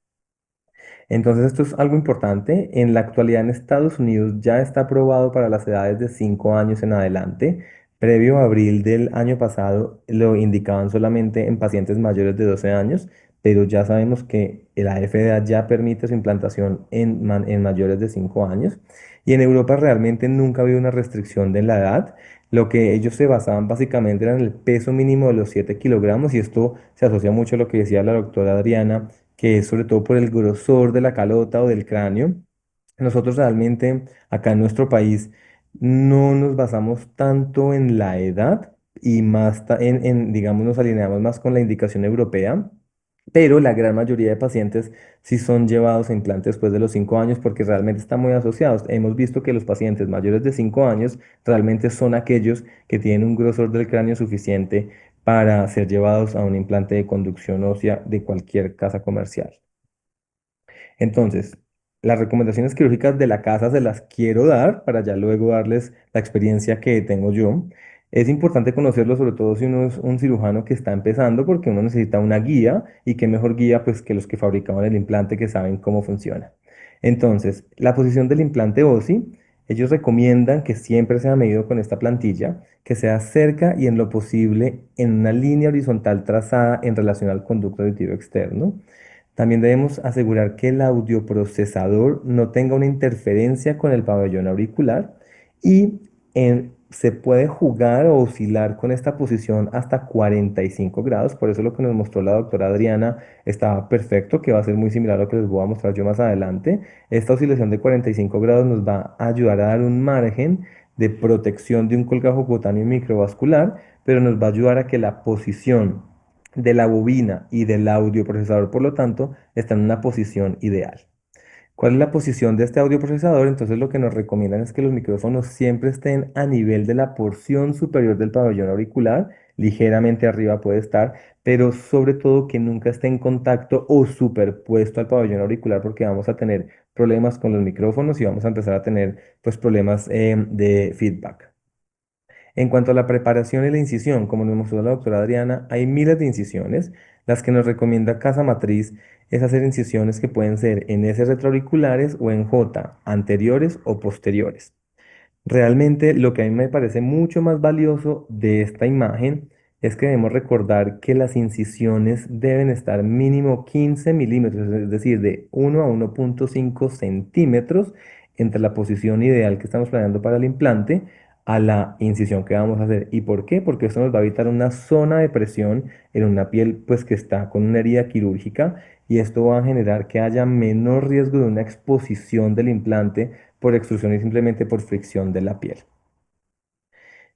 Entonces, esto es algo importante. En la actualidad en Estados Unidos ya está aprobado para las edades de 5 años en adelante. Previo a abril del año pasado lo indicaban solamente en pacientes mayores de 12 años, pero ya sabemos que la FDA ya permite su implantación en mayores de 5 años. Y en Europa realmente nunca ha habido una restricción de la edad. Lo que ellos se basaban básicamente era en el peso mínimo de los 7 kilogramos y esto se asocia mucho a lo que decía la doctora Adriana, que es sobre todo por el grosor de la calota o del cráneo. Nosotros realmente acá en nuestro país no nos basamos tanto en la edad y más digamos, nos alineamos más con la indicación europea, pero la gran mayoría de pacientes sí son llevados a implantes después de los 5 años porque realmente están muy asociados. Hemos visto que los pacientes mayores de 5 años realmente son aquellos que tienen un grosor del cráneo suficiente para ser llevados a un implante de conducción ósea de cualquier casa comercial. Entonces, las recomendaciones quirúrgicas de la casa se las quiero dar para ya luego darles la experiencia que tengo yo. Es importante conocerlo, sobre todo si uno es un cirujano que está empezando, porque uno necesita una guía y qué mejor guía pues que los que fabricaban el implante que saben cómo funciona. Entonces, la posición del implante OSI, ellos recomiendan que siempre sea medido con esta plantilla, que sea cerca y en lo posible en una línea horizontal trazada en relación al conducto auditivo externo. También debemos asegurar que el audioprocesador no tenga una interferencia con el pabellón auricular y se puede jugar o oscilar con esta posición hasta 45 grados. Por eso lo que nos mostró la doctora Adriana estaba perfecto, que va a ser muy similar a lo que les voy a mostrar yo más adelante. Esta oscilación de 45 grados nos va a ayudar a dar un margen de protección de un colgajo cutáneo microvascular, pero nos va a ayudar a que la posición de la bobina y del audioprocesador, por lo tanto, está en una posición ideal. ¿Cuál es la posición de este audioprocesador? Entonces lo que nos recomiendan es que los micrófonos siempre estén a nivel de la porción superior del pabellón auricular, ligeramente arriba puede estar, pero sobre todo que nunca esté en contacto o superpuesto al pabellón auricular porque vamos a tener problemas con los micrófonos y vamos a empezar a tener pues problemas de feedback. En cuanto a la preparación y la incisión, como nos mostró la doctora Adriana, hay miles de incisiones. Las que nos recomienda Casa Matriz es hacer incisiones que pueden ser en S retroauriculares o en J, anteriores o posteriores. Realmente lo que a mí me parece mucho más valioso de esta imagen es que debemos recordar que las incisiones deben estar mínimo 15 milímetros, es decir, de 1 a 1,5 centímetros entre la posición ideal que estamos planeando para el implante a la incisión que vamos a hacer. ¿Y por qué? Porque esto nos va a evitar una zona de presión en una piel pues que está con una herida quirúrgica y esto va a generar que haya menor riesgo de una exposición del implante por extrusión y simplemente por fricción de la piel.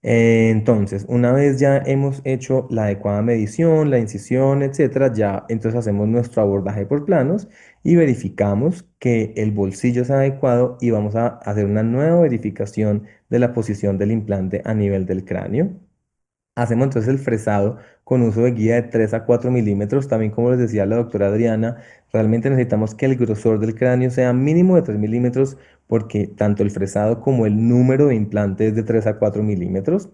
Entonces, una vez ya hemos hecho la adecuada medición, la incisión, etcétera, ya entonces hacemos nuestro abordaje por planos y verificamos que el bolsillo es adecuado y vamos a hacer una nueva verificación de la posición del implante a nivel del cráneo. Hacemos entonces el fresado con uso de guía de 3 a 4 milímetros. También, como les decía la doctora Adriana, realmente necesitamos que el grosor del cráneo sea mínimo de 3 milímetros porque tanto el fresado como el número de implantes es de 3 a 4 milímetros.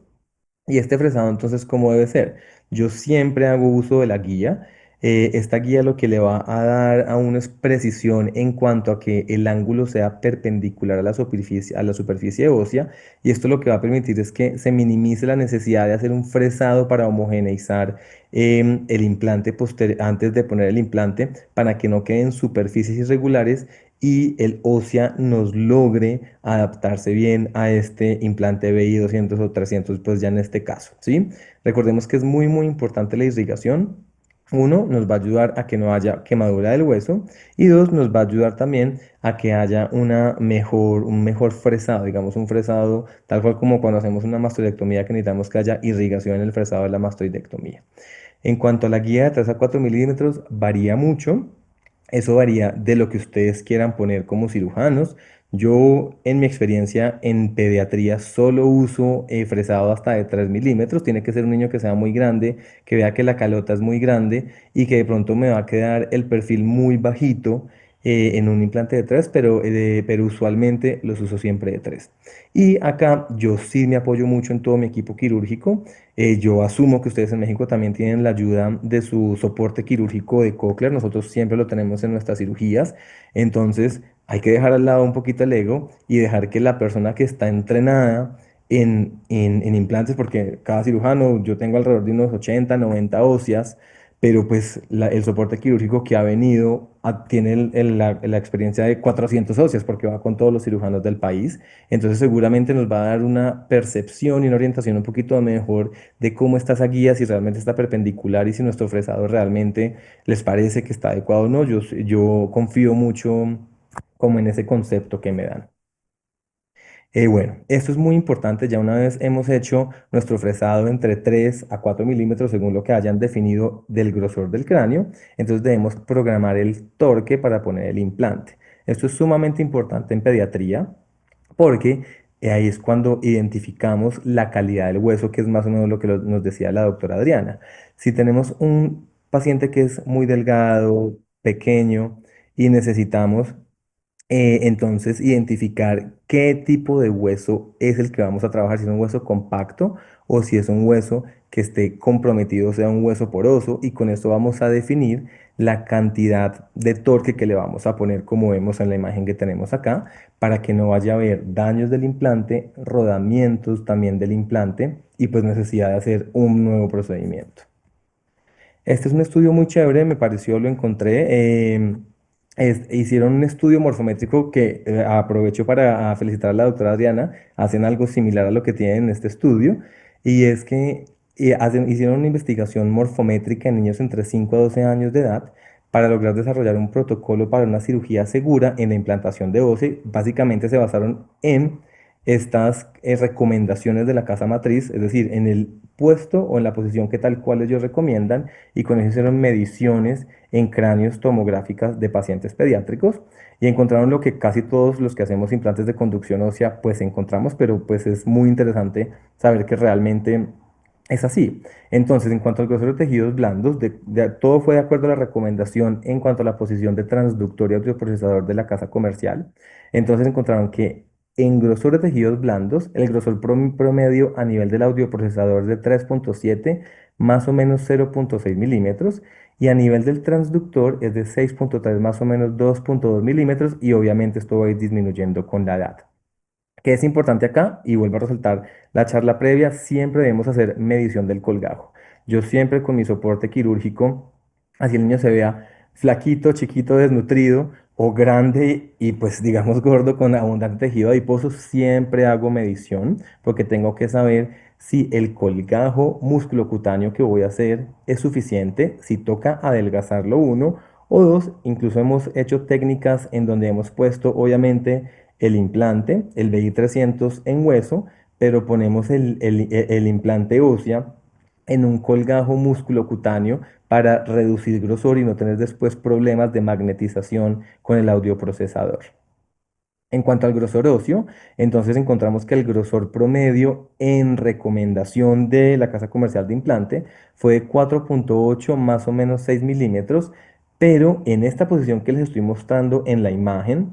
Y este fresado entonces, ¿cómo debe ser? Yo siempre hago uso de la guía. Esta guía lo que le va a dar a uno es precisión en cuanto a que el ángulo sea perpendicular a la superficie ósea, y esto lo que va a permitir es que se minimice la necesidad de hacer un fresado para homogeneizar el implante antes de poner el implante, para que no queden superficies irregulares y el ósea nos logre adaptarse bien a este implante BI 200 o 300, pues ya en este caso, ¿sí? Recordemos que es muy, muy importante la irrigación. Uno, nos va a ayudar a que no haya quemadura del hueso, y dos, nos va a ayudar también a que haya un mejor fresado, digamos un fresado tal cual como cuando hacemos una mastoidectomía, que necesitamos que haya irrigación en el fresado de la mastoidectomía. En cuanto a la guía de 3 a 4 milímetros, varía mucho. Eso varía de lo que ustedes quieran poner como cirujanos. Yo, en mi experiencia en pediatría, solo uso fresado hasta de 3 milímetros. Tiene que ser un niño que sea muy grande, que vea que la calota es muy grande y que de pronto me va a quedar el perfil muy bajito en un implante de 3, pero usualmente los uso siempre de 3. Y acá yo sí me apoyo mucho en todo mi equipo quirúrgico. Yo asumo que ustedes en México también tienen la ayuda de su soporte quirúrgico de Cochlear. Nosotros siempre lo tenemos en nuestras cirugías. Entonces, hay que dejar al lado un poquito el ego y dejar que la persona que está entrenada en implantes, porque cada cirujano, yo tengo alrededor de unos 80, 90 óseas, pero pues el soporte quirúrgico que ha venido tiene la experiencia de 400 óseas, porque va con todos los cirujanos del país. Entonces seguramente nos va a dar una percepción y una orientación un poquito mejor de cómo está esa guía, si realmente está perpendicular y si nuestro fresador realmente les parece que está adecuado o no. Yo confío mucho como en ese concepto que me dan. Bueno, esto es muy importante. Ya una vez hemos hecho nuestro fresado entre 3 a 4 milímetros según lo que hayan definido del grosor del cráneo, entonces debemos programar el torque para poner el implante. Esto es sumamente importante en pediatría, porque ahí es cuando identificamos la calidad del hueso, que es más o menos lo que nos decía la doctora Adriana. Si tenemos un paciente que es muy delgado, pequeño, y necesitamos entonces identificar qué tipo de hueso es el que vamos a trabajar, si es un hueso compacto o si es un hueso que esté comprometido, o sea, un hueso poroso, y con esto vamos a definir la cantidad de torque que le vamos a poner, como vemos en la imagen que tenemos acá, para que no vaya a haber daños del implante, rodamientos también del implante y pues necesidad de hacer un nuevo procedimiento. Este es un estudio muy chévere, me pareció, lo encontré. Hicieron un estudio morfométrico que aprovecho para felicitar a la doctora Adriana. Hacen algo similar a lo que tienen en este estudio, y es que hicieron una investigación morfométrica en niños entre 5 a 12 años de edad para lograr desarrollar un protocolo para una cirugía segura en la implantación de óseo. Básicamente se basaron en estas recomendaciones de la casa matriz, es decir, en el puesto o en la posición que tal cual ellos recomiendan, y con eso hicieron mediciones en cráneos tomográficas de pacientes pediátricos y encontraron lo que casi todos los que hacemos implantes de conducción ósea pues encontramos, pero pues es muy interesante saber que realmente es así. Entonces, en cuanto al grosor de tejidos blandos, todo fue de acuerdo a la recomendación en cuanto a la posición de transductor y audioprocesador de la casa comercial. Entonces encontraron que en grosor de tejidos blandos, el grosor promedio a nivel del audioprocesador es de 3.7, más o menos 0.6 milímetros, y a nivel del transductor es de 6.3, más o menos 2.2 milímetros, y obviamente esto va a ir disminuyendo con la edad. ¿Qué es importante acá? Y vuelvo a resaltar la charla previa, siempre debemos hacer medición del colgajo. Yo siempre con mi soporte quirúrgico, así el niño se vea flaquito, chiquito, desnutrido o grande y pues digamos gordo con abundante tejido adiposo, siempre hago medición porque tengo que saber si el colgajo musculocutáneo que voy a hacer es suficiente, si toca adelgazarlo uno o dos. Incluso hemos hecho técnicas en donde hemos puesto obviamente el implante, el BI 300 en hueso, pero ponemos el implante ósea en un colgajo musculocutáneo para reducir grosor y no tener después problemas de magnetización con el audioprocesador. En cuanto al grosor óseo, entonces encontramos que el grosor promedio en recomendación de la casa comercial de implante fue de 4.8, más o menos 6 milímetros, pero en esta posición que les estoy mostrando en la imagen,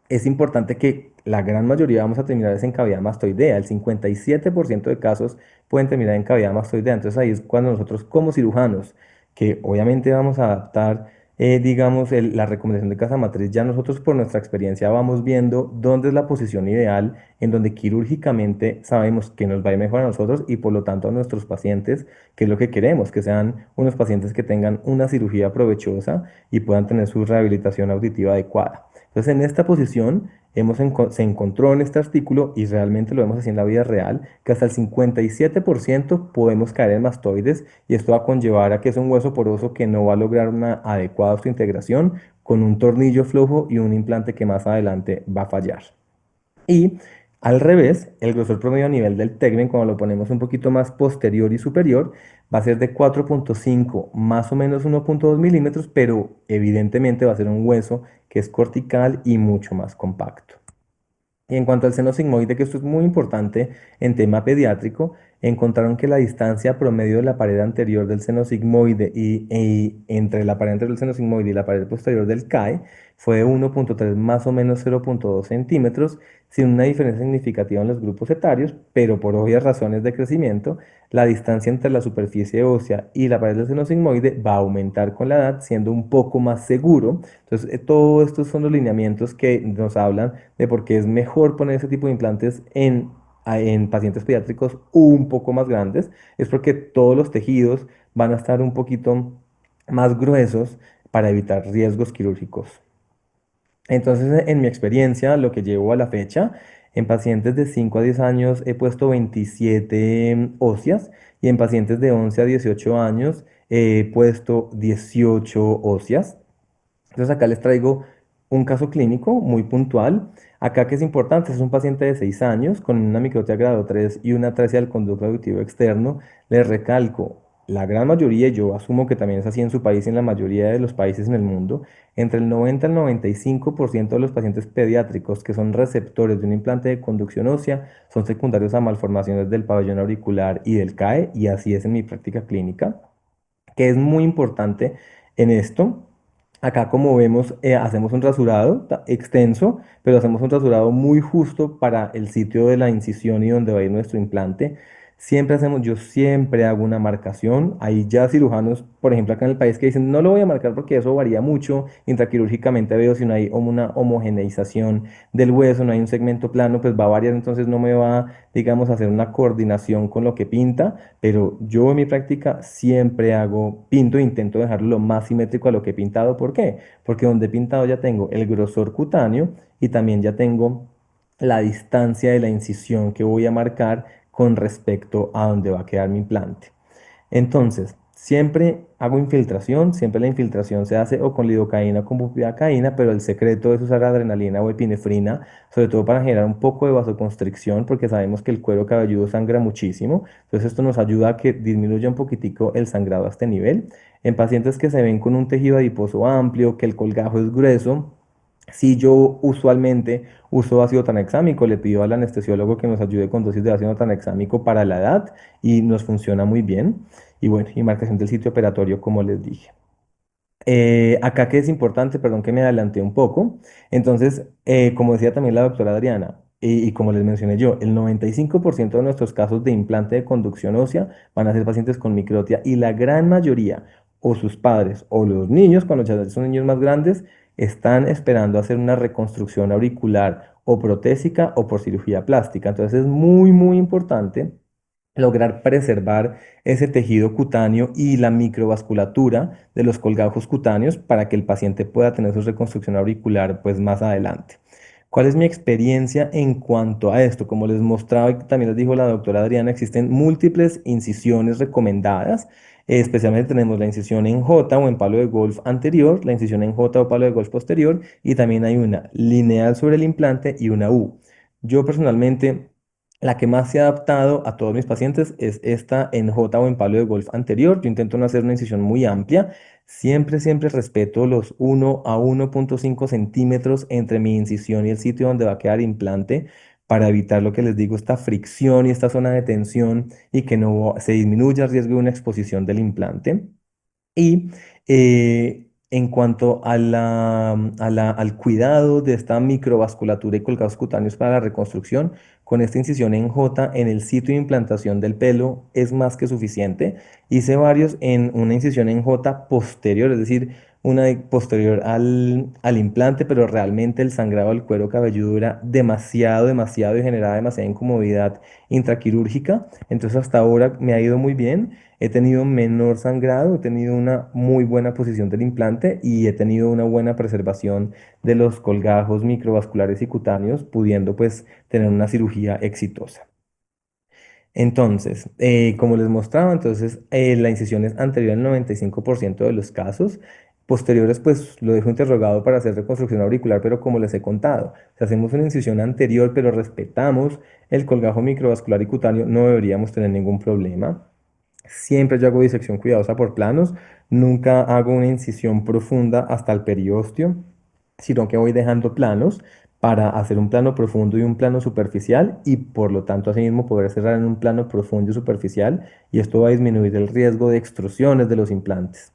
es importante que la gran mayoría vamos a terminar es en cavidad mastoidea. El 57% de casos pueden terminar en cavidad mastoidea. Entonces ahí es cuando nosotros como cirujanos, que obviamente vamos a adaptar, digamos, la recomendación de casa matriz. Ya nosotros por nuestra experiencia vamos viendo dónde es la posición ideal en donde quirúrgicamente sabemos que nos va a ir mejor a nosotros y por lo tanto a nuestros pacientes, que es lo que queremos, que sean unos pacientes que tengan una cirugía provechosa y puedan tener su rehabilitación auditiva adecuada. Entonces, en esta posición se encontró en este artículo, y realmente lo vemos así en la vida real, que hasta el 57% podemos caer en mastoides, y esto va a conllevar a que es un hueso poroso que no va a lograr una adecuada osteointegración con un tornillo flojo y un implante que más adelante va a fallar. Y al revés, el grosor promedio a nivel del tegmen, cuando lo ponemos un poquito más posterior y superior, va a ser de 4.5, más o menos 1.2 milímetros, pero evidentemente va a ser un hueso que es cortical y mucho más compacto. Y en cuanto al seno sigmoide, que esto es muy importante en tema pediátrico, encontraron que la distancia promedio de la pared anterior del seno sigmoide y entre la pared anterior del seno sigmoide y la pared posterior del CAE fue de 1.3 más o menos 0.2 centímetros, sin una diferencia significativa en los grupos etarios, pero por obvias razones de crecimiento, la distancia entre la superficie ósea y la pared del seno sigmoide va a aumentar con la edad, siendo un poco más seguro. Entonces, todos estos son los lineamientos que nos hablan de por qué es mejor poner ese tipo de implantes en pacientes pediátricos un poco más grandes. Es porque todos los tejidos van a estar un poquito más gruesos para evitar riesgos quirúrgicos. Entonces, en mi experiencia, lo que llevo a la fecha, en pacientes de 5 a 10 años he puesto 27 óseas, y en pacientes de 11 a 18 años he puesto 18 óseas. Entonces acá les traigo un caso clínico muy puntual. Acá que es importante, es un paciente de 6 años con una microtia grado 3 y una atresia del conducto auditivo externo. Les recalco, la gran mayoría, y yo asumo que también es así en su país y en la mayoría de los países en el mundo, entre el 90 al 95% de los pacientes pediátricos que son receptores de un implante de conducción ósea son secundarios a malformaciones del pabellón auricular y del CAE, y así es en mi práctica clínica, que es muy importante en esto. Acá, como vemos, hacemos un rasurado extenso, pero hacemos un rasurado muy justo para el sitio de la incisión y donde va a ir nuestro implante. Yo siempre hago una marcación. Hay ya cirujanos, por ejemplo, acá en el país, que dicen, no lo voy a marcar porque eso varía mucho. Intraquirúrgicamente veo si no hay una homogeneización del hueso, no hay un segmento plano, pues va a variar, entonces no me va, digamos, a hacer una coordinación con lo que pinta. Pero yo en mi práctica siempre pinto e intento dejarlo lo más simétrico a lo que he pintado. ¿Por qué? Porque donde he pintado ya tengo el grosor cutáneo y también ya tengo la distancia de la incisión que voy a marcar con respecto a donde va a quedar mi implante. Entonces, siempre hago infiltración, siempre la infiltración se hace o con lidocaína o con bupivacaína, pero el secreto es usar adrenalina o epinefrina, sobre todo para generar un poco de vasoconstricción, porque sabemos que el cuero cabelludo sangra muchísimo. Entonces, esto nos ayuda a que disminuya un poquitico el sangrado a este nivel. En pacientes que se ven con un tejido adiposo amplio, que el colgajo es grueso, si yo usualmente uso ácido tranexámico, le pido al anestesiólogo que nos ayude con dosis de ácido tranexámico para la edad y nos funciona muy bien. Y bueno, y marcación del sitio operatorio, como les dije. Acá que es importante, perdón que me adelanté un poco. Entonces, como decía también la doctora Adriana, y como les mencioné yo, el 95% de nuestros casos de implante de conducción ósea van a ser pacientes con microtia, y la gran mayoría, o sus padres, o los niños, cuando ya son niños más grandes, están esperando hacer una reconstrucción auricular o protésica o por cirugía plástica. Entonces, es muy, muy importante lograr preservar ese tejido cutáneo y la microvasculatura de los colgajos cutáneos para que el paciente pueda tener su reconstrucción auricular pues más adelante. ¿Cuál es mi experiencia en cuanto a esto? Como les mostraba y también les dijo la doctora Adriana, existen múltiples incisiones recomendadas. Especialmente tenemos la incisión en J o en palo de golf anterior, la incisión en J o palo de golf posterior, y también hay una lineal sobre el implante y una U. Yo personalmente, la que más se ha adaptado a todos mis pacientes es esta en J o en palo de golf anterior. Yo intento no hacer una incisión muy amplia. Siempre, siempre respeto los 1 a 1.5 centímetros entre mi incisión y el sitio donde va a quedar implante, para evitar lo que les digo, esta fricción y esta zona de tensión, y que no se disminuya el riesgo de una exposición del implante. Y en cuanto a al cuidado de esta microvasculatura y colgados cutáneos para la reconstrucción, con esta incisión en J en el sitio de implantación del pelo es más que suficiente. Hice varios en una incisión en J posterior, es decir, posterior al implante, pero realmente el sangrado del cuero cabelludo era demasiado, demasiado y generaba demasiada incomodidad intraquirúrgica. Entonces hasta ahora me ha ido muy bien. He tenido menor sangrado, he tenido una muy buena posición del implante y he tenido una buena preservación de los colgajos microvasculares y cutáneos, pudiendo pues tener una cirugía exitosa. Entonces, como les mostraba, la incisión es anterior al 95% de los casos. Posteriores, pues lo dejo interrogado para hacer reconstrucción auricular, pero como les he contado, si hacemos una incisión anterior, pero respetamos el colgajo microvascular y cutáneo, no deberíamos tener ningún problema. Siempre yo hago disección cuidadosa por planos, nunca hago una incisión profunda hasta el periósteo, sino que voy dejando planos para hacer un plano profundo y un plano superficial y por lo tanto asimismo poder cerrar en un plano profundo y superficial y esto va a disminuir el riesgo de extrusiones de los implantes.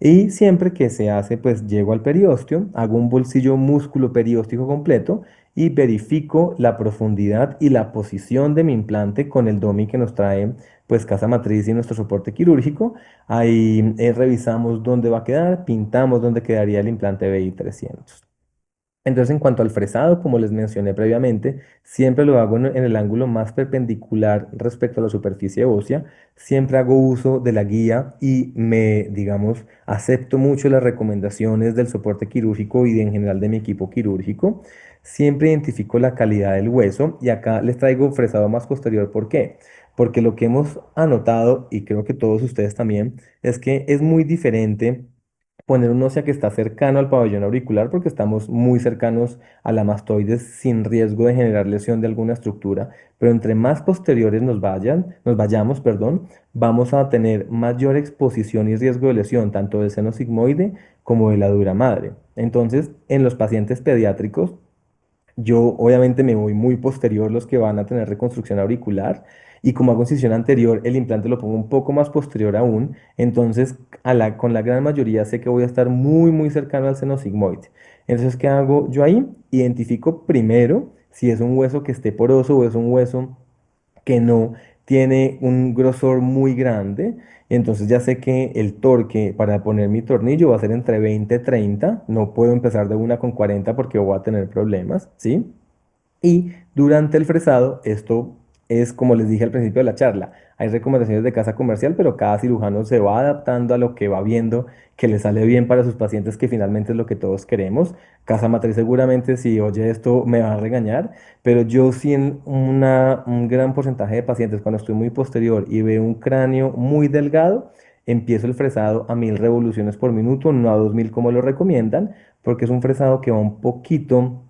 Y siempre que se hace, pues llego al periósteo, hago un bolsillo músculo perióstico completo y verifico la profundidad y la posición de mi implante con el DOMI que nos trae pues casa matriz y nuestro soporte quirúrgico. Ahí revisamos dónde va a quedar, pintamos dónde quedaría el implante BI300. Entonces, en cuanto al fresado, como les mencioné previamente, siempre lo hago en el ángulo más perpendicular respecto a la superficie ósea. Siempre hago uso de la guía y digamos, acepto mucho las recomendaciones del soporte quirúrgico y en general de mi equipo quirúrgico. Siempre identifico la calidad del hueso y acá les traigo fresado más posterior. ¿Por qué? Porque lo que hemos anotado, y creo que todos ustedes también, es que es muy diferente poner un ósea que está cercano al pabellón auricular porque estamos muy cercanos a la mastoides sin riesgo de generar lesión de alguna estructura, pero entre más posteriores nos vayamos, perdón, vamos a tener mayor exposición y riesgo de lesión tanto del seno sigmoide como de la dura madre. Entonces, en los pacientes pediátricos, yo obviamente me voy muy posterior los que van a tener reconstrucción auricular y como hago incisión anterior, el implante lo pongo un poco más posterior aún, entonces con la gran mayoría sé que voy a estar muy muy cercano al seno sigmoide. Entonces, ¿qué hago yo ahí? Identifico primero si es un hueso que esté poroso o es un hueso que no tiene un grosor muy grande. Entonces ya sé que el torque para poner mi tornillo va a ser entre 20 y 30. No puedo empezar de una con 40 porque voy a tener problemas, ¿sí? Y durante el fresado, esto es como les dije al principio de la charla, hay recomendaciones de casa comercial, pero cada cirujano se va adaptando a lo que va viendo que le sale bien para sus pacientes, que finalmente es lo que todos queremos. Casa matriz seguramente si oye esto me va a regañar, pero yo sí en un gran porcentaje de pacientes cuando estoy muy posterior y veo un cráneo muy delgado, empiezo el fresado a 1000 revoluciones por minuto, no a 2000 como lo recomiendan, porque es un fresado que va un poquito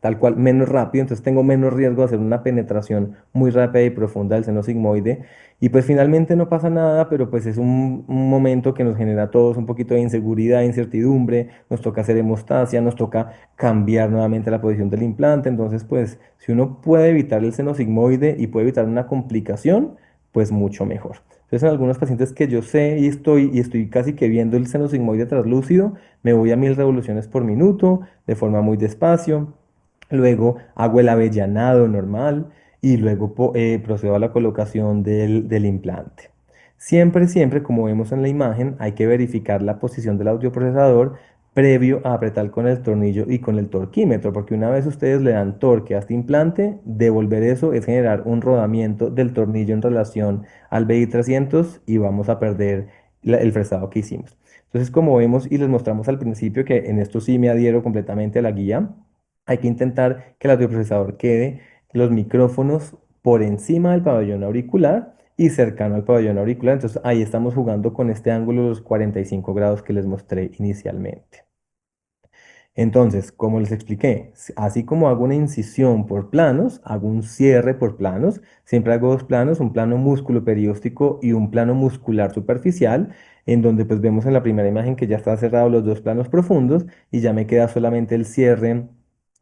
tal cual, menos rápido, entonces tengo menos riesgo de hacer una penetración muy rápida y profunda del seno sigmoide. Y pues finalmente no pasa nada, pero pues es un momento que nos genera a todos un poquito de inseguridad, incertidumbre, nos toca hacer hemostasia, nos toca cambiar nuevamente la posición del implante, entonces pues si uno puede evitar el seno sigmoide y puede evitar una complicación, pues mucho mejor. Entonces en algunos pacientes que yo sé y estoy casi que viendo el seno sigmoide traslúcido, me voy a 1000 revoluciones por minuto, de forma muy despacio. Luego hago el avellanado normal y luego procedo a la colocación del implante. Siempre, siempre, como vemos en la imagen, hay que verificar la posición del audioprocesador previo a apretar con el tornillo y con el torquímetro, porque una vez ustedes le dan torque a este implante, devolver eso es generar un rodamiento del tornillo en relación al BI300 y vamos a perder el fresado que hicimos. Entonces, como vemos y les mostramos al principio que en esto sí me adhiero completamente a la guía, hay que intentar que el audioprocesador quede los micrófonos por encima del pabellón auricular y cercano al pabellón auricular. Entonces ahí estamos jugando con este ángulo de los 45 grados que les mostré inicialmente. Entonces, como les expliqué, así como hago una incisión por planos, hago un cierre por planos. Siempre hago dos planos, un plano músculo perióstico y un plano muscular superficial, en donde pues vemos en la primera imagen que ya están cerrados los dos planos profundos y ya me queda solamente el cierre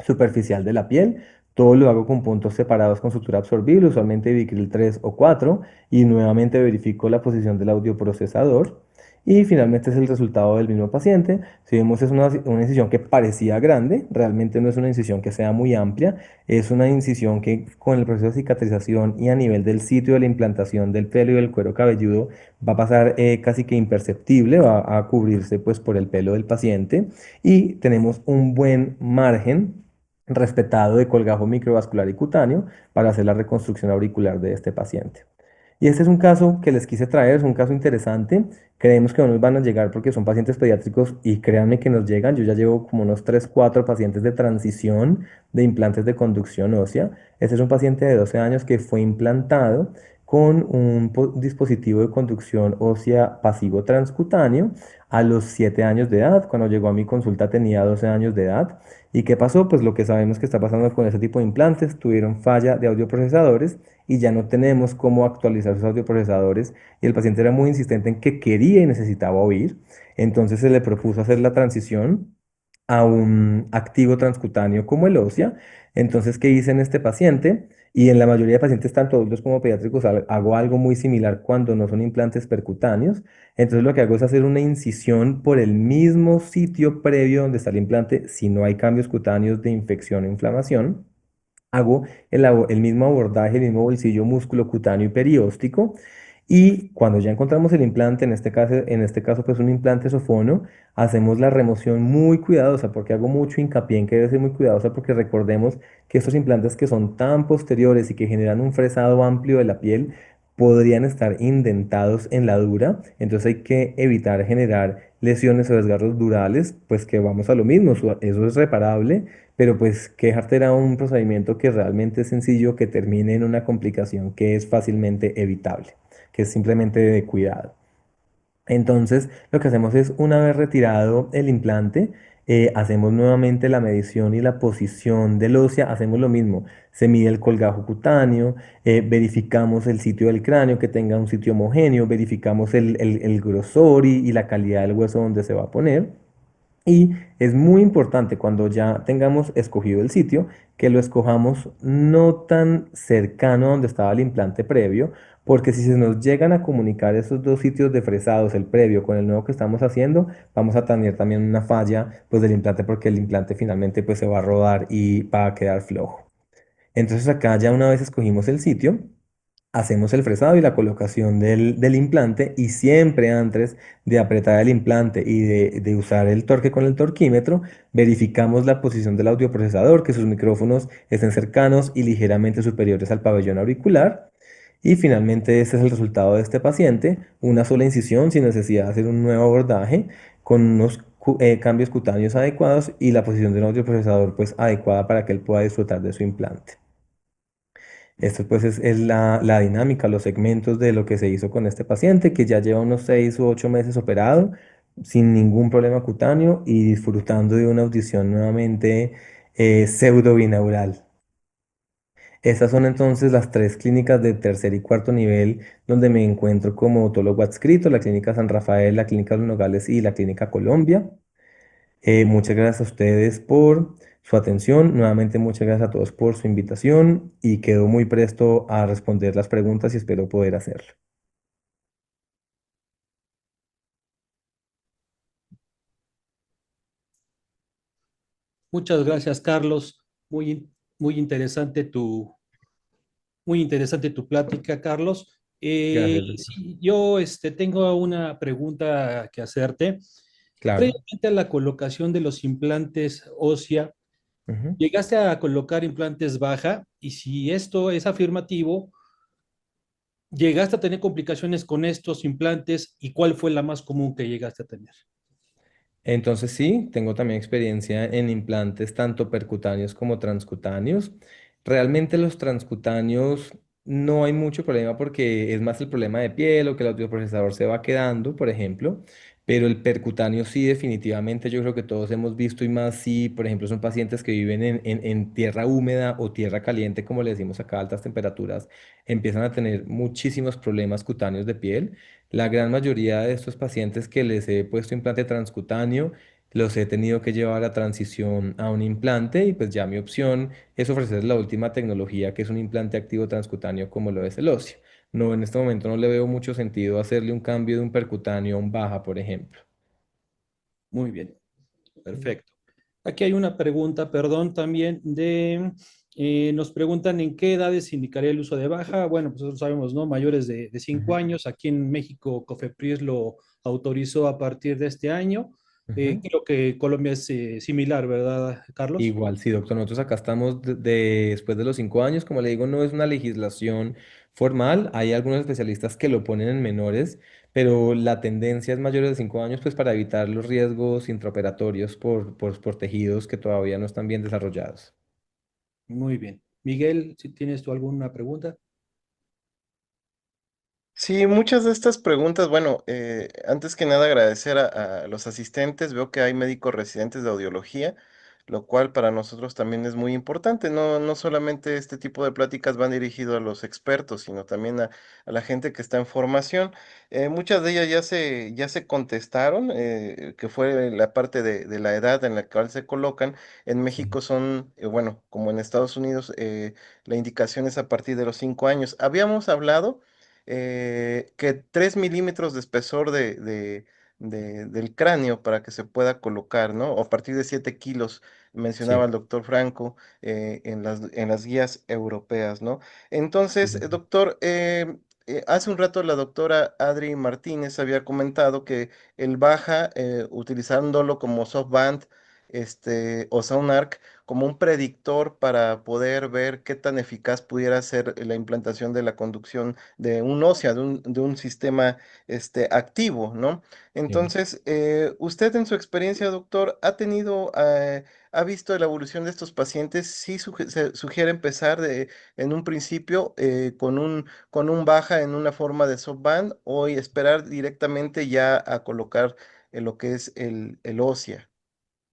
superficial de la piel. Todo lo hago con puntos separados con sutura absorbible, usualmente Vicryl 3 o 4, y nuevamente verifico la posición del audioprocesador. Y finalmente es el resultado del mismo paciente. Si vemos es una incisión que parecía grande, realmente no es una incisión que sea muy amplia, es una incisión que con el proceso de cicatrización y a nivel del sitio de la implantación del pelo y del cuero cabelludo va a pasar casi que imperceptible, va a cubrirse pues por el pelo del paciente y tenemos un buen margen respetado de colgajo microvascular y cutáneo para hacer la reconstrucción auricular de este paciente. Y este es un caso que les quise traer, es un caso interesante. Creemos que no nos van a llegar porque son pacientes pediátricos y créanme que nos llegan. Yo ya llevo como unos 3 4 pacientes de transición de implantes de conducción ósea. Este es un paciente de 12 años que fue implantado con un dispositivo de conducción ósea pasivo transcutáneo a los 7 años de edad. Cuando llegó a mi consulta tenía 12 años de edad. ¿Y qué pasó? Pues lo que sabemos que está pasando con ese tipo de implantes, tuvieron falla de audioprocesadores y ya no tenemos cómo actualizar sus audioprocesadores y el paciente era muy insistente en que quería y necesitaba oír. Entonces se le propuso hacer la transición a un activo transcutáneo como el ósea. Entonces, ¿qué hice en este paciente? Y en la mayoría de pacientes, tanto adultos como pediátricos, hago algo muy similar cuando no son implantes percutáneos. Entonces, lo que hago es hacer una incisión por el mismo sitio previo donde está el implante, si no hay cambios cutáneos de infección o inflamación. Hago el mismo abordaje, el mismo bolsillo músculo cutáneo y perióstico. Y cuando ya encontramos el implante, en este caso pues un implante sofono, hacemos la remoción muy cuidadosa, porque hago mucho hincapié en que debe ser muy cuidadosa, porque recordemos que estos implantes que son tan posteriores y que generan un fresado amplio de la piel, podrían estar indentados en la dura, entonces hay que evitar generar lesiones o desgarros durales, pues que vamos a lo mismo, eso es reparable, pero pues que dejarte era un procedimiento que realmente es sencillo, que termine en una complicación que es fácilmente evitable, que es simplemente de cuidado. Entonces, lo que hacemos es, una vez retirado el implante, hacemos nuevamente la medición y la posición del ósea, hacemos lo mismo, se mide el colgajo cutáneo, verificamos el sitio del cráneo que tenga un sitio homogéneo, verificamos el grosor y la calidad del hueso donde se va a poner. Y es muy importante cuando ya tengamos escogido el sitio, que lo escojamos no tan cercano a donde estaba el implante previo, porque si se nos llegan a comunicar esos dos sitios de fresados, el previo con el nuevo que estamos haciendo, vamos a tener también una falla pues del implante, porque el implante finalmente pues se va a rodar y va a quedar flojo. Entonces acá ya una vez escogimos el sitio, hacemos el fresado y la colocación del implante y siempre antes de apretar el implante y de usar el torque con el torquímetro, verificamos la posición del audioprocesador, que sus micrófonos estén cercanos y ligeramente superiores al pabellón auricular. Y finalmente este es el resultado de este paciente, una sola incisión sin necesidad de hacer un nuevo abordaje, con unos cambios cutáneos adecuados y la posición del audioprocesador pues adecuada para que él pueda disfrutar de su implante. Esto pues es la dinámica, los segmentos de lo que se hizo con este paciente que ya lleva unos 6 u 8 meses operado sin ningún problema cutáneo y disfrutando de una audición nuevamente pseudo binaural. Estas son entonces las tres clínicas de tercer y cuarto nivel donde me encuentro como otólogo adscrito, la clínica San Rafael, la clínica Los Nogales y la clínica Colombia. Muchas gracias a ustedes por su atención. Nuevamente, muchas gracias a todos por su invitación y quedo muy presto a responder las preguntas y espero poder hacerlo. Muchas gracias, Carlos. Muy interesante tu plática, Carlos. Gracias, doctor. Sí, yo tengo una pregunta que hacerte. Claro. Previamente a la colocación de los implantes ósea, Ujú. ¿llegaste a colocar implantes baja? Y si esto es afirmativo, ¿llegaste a tener complicaciones con estos implantes y cuál fue la más común que llegaste a tener? Entonces sí, tengo también experiencia en implantes tanto percutáneos como transcutáneos. Realmente los transcutáneos no hay mucho problema porque es más el problema de piel o que el audioprocesador se va quedando, por ejemplo, pero el percutáneo sí definitivamente yo creo que todos hemos visto y más si, por ejemplo, son pacientes que viven en tierra húmeda o tierra caliente, como le decimos acá, a altas temperaturas, empiezan a tener muchísimos problemas cutáneos de piel. La gran mayoría de estos pacientes que les he puesto implante transcutáneo los he tenido que llevar a transición a un implante y pues ya mi opción es ofrecer la última tecnología que es un implante activo transcutáneo como lo es el óseo. No, en este momento no le veo mucho sentido hacerle un cambio de un percutáneo a un baja, por ejemplo. Muy bien, perfecto. Aquí hay una pregunta, perdón, también nos preguntan en qué edades indicaría el uso de baja. Bueno, pues nosotros sabemos, ¿no? Mayores de 5 años. Aquí en México, COFEPRIS lo autorizó a partir de este año. Ujú. Creo que Colombia es similar, ¿verdad, Carlos? Igual, sí, doctor, nosotros acá estamos después de los 5 años, como le digo, no es una legislación formal, hay algunos especialistas que lo ponen en menores, pero la tendencia es mayores de 5 años, pues para evitar los riesgos intraoperatorios por tejidos que todavía no están bien desarrollados. Muy bien. Miguel, si tienes tú alguna pregunta. Sí, muchas de estas preguntas, bueno, antes que nada agradecer a los asistentes, veo que hay médicos residentes de audiología, lo cual para nosotros también es muy importante. No solamente este tipo de pláticas van dirigido a los expertos, sino también a la gente que está en formación. Muchas de ellas ya se contestaron, que fue la parte de la edad en la cual se colocan. En Sí, México son, bueno, como en Estados Unidos, la indicación es a partir de los 5 años. Habíamos hablado que 3 milímetros de espesor del cráneo para que se pueda colocar, ¿no? O a partir de 7 kilos, mencionaba sí, el doctor Franco, en las guías europeas, ¿no? sí, Entonces, doctor. doctor, hace un rato la doctora Adri Martínez había comentado que el Baja, utilizándolo como softband, o Sound como un predictor para poder ver qué tan eficaz pudiera ser la implantación de la conducción de un ósea, de un sistema activo, ¿no? Sí. Entonces, usted en su experiencia, doctor, ha visto la evolución de estos pacientes. Sí se sugiere empezar en un principio con un baja en una forma de softband o esperar directamente ya a colocar lo que es el ósea.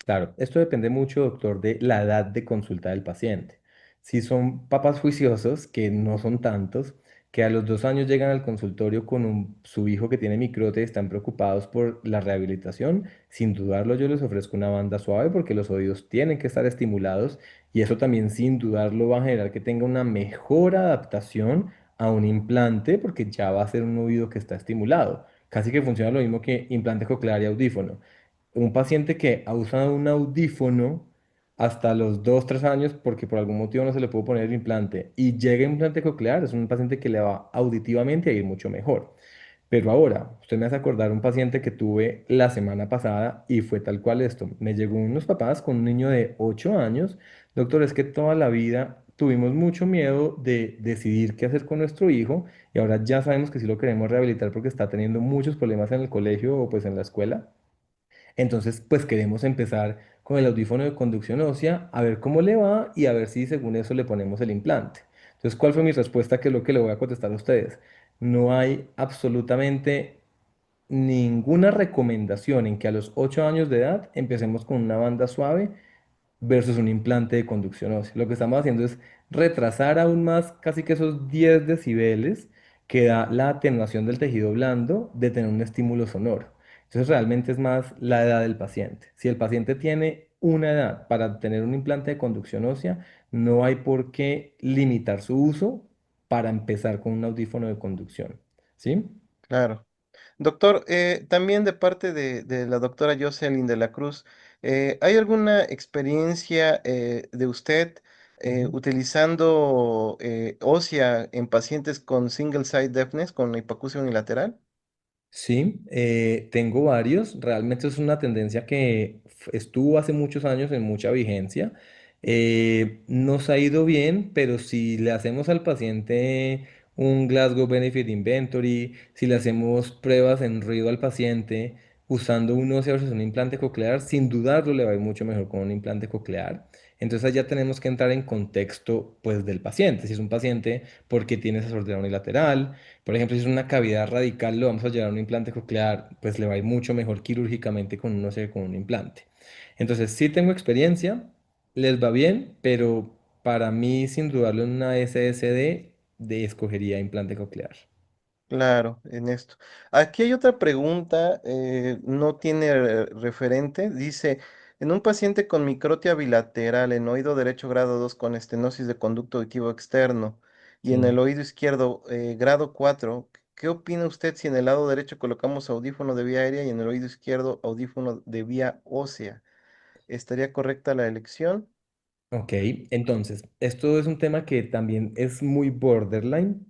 Claro, esto depende mucho, doctor, de la edad de consulta del paciente. Si son papás juiciosos, que no son tantos, que a los 2 años llegan al consultorio con su hijo que tiene microte y están preocupados por la rehabilitación, sin dudarlo yo les ofrezco una banda suave porque los oídos tienen que estar estimulados y eso también sin dudarlo va a generar que tenga una mejor adaptación a un implante porque ya va a ser un oído que está estimulado. Casi que funciona lo mismo que implante coclear y audífono. Un paciente que ha usado un audífono hasta los 2, 3 años porque por algún motivo no se le pudo poner el implante y llega implante coclear, es un paciente que le va auditivamente a ir mucho mejor. Pero ahora, usted me hace acordar un paciente que tuve la semana pasada y fue tal cual esto. Me llegó unos papás con un niño de 8 años. Doctor, es que toda la vida tuvimos mucho miedo de decidir qué hacer con nuestro hijo y ahora ya sabemos que sí lo queremos rehabilitar porque está teniendo muchos problemas en el colegio o pues en la escuela. Entonces, pues queremos empezar con el audífono de conducción ósea, a ver cómo le va y a ver si según eso le ponemos el implante. Entonces, ¿cuál fue mi respuesta? Que es lo que le voy a contestar a ustedes. No hay absolutamente ninguna recomendación en que a los 8 años de edad empecemos con una banda suave versus un implante de conducción ósea. Lo que estamos haciendo es retrasar aún más casi que esos 10 decibeles que da la atenuación del tejido blando de tener un estímulo sonoro. Entonces realmente es más la edad del paciente. Si el paciente tiene una edad para tener un implante de conducción ósea, no hay por qué limitar su uso para empezar con un audífono de conducción. ¿Sí? Claro. Doctor, también de parte de la doctora Jocelyn de la Cruz, ¿hay alguna experiencia de usted Ujú. utilizando ósea en pacientes con single side deafness, con hipacusia unilateral? Sí, tengo varios. Realmente es una tendencia que estuvo hace muchos años en mucha vigencia. Nos ha ido bien, pero si le hacemos al paciente un Glasgow Benefit Inventory, si le hacemos pruebas en ruido al paciente usando un óseo versus un implante coclear, sin dudarlo le va a ir mucho mejor con un implante coclear. Entonces ya tenemos que entrar en contexto pues del paciente. Si es un paciente porque tiene esa sordera unilateral, por ejemplo, si es una cavidad radical, lo vamos a llevar a un implante coclear, pues le va a ir mucho mejor quirúrgicamente con no sé, con un implante. Entonces, sí tengo experiencia, les va bien, pero para mí, sin dudarlo, en una SSD, escogería implante coclear. Claro, en esto. Aquí hay otra pregunta, no tiene referente. Dice, en un paciente con microtia bilateral en oído derecho grado 2 con estenosis de conducto auditivo externo y en el Sí. oído izquierdo grado 4, ¿qué opina usted si en el lado derecho colocamos audífono de vía aérea y en el oído izquierdo audífono de vía ósea? ¿Estaría correcta la elección? Ok, entonces, esto es un tema que también es muy borderline.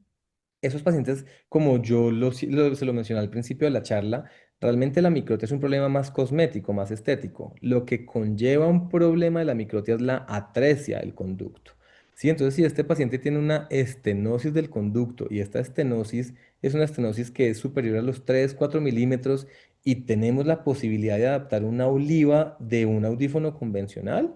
Esos pacientes, como yo se lo mencioné al principio de la charla, realmente la microtia es un problema más cosmético, más estético. Lo que conlleva un problema de la microtia es la atresia del conducto. ¿Sí? Entonces, si este paciente tiene una estenosis del conducto y esta estenosis es una estenosis que es superior a los 3 4 milímetros y tenemos la posibilidad de adaptar una oliva de un audífono convencional,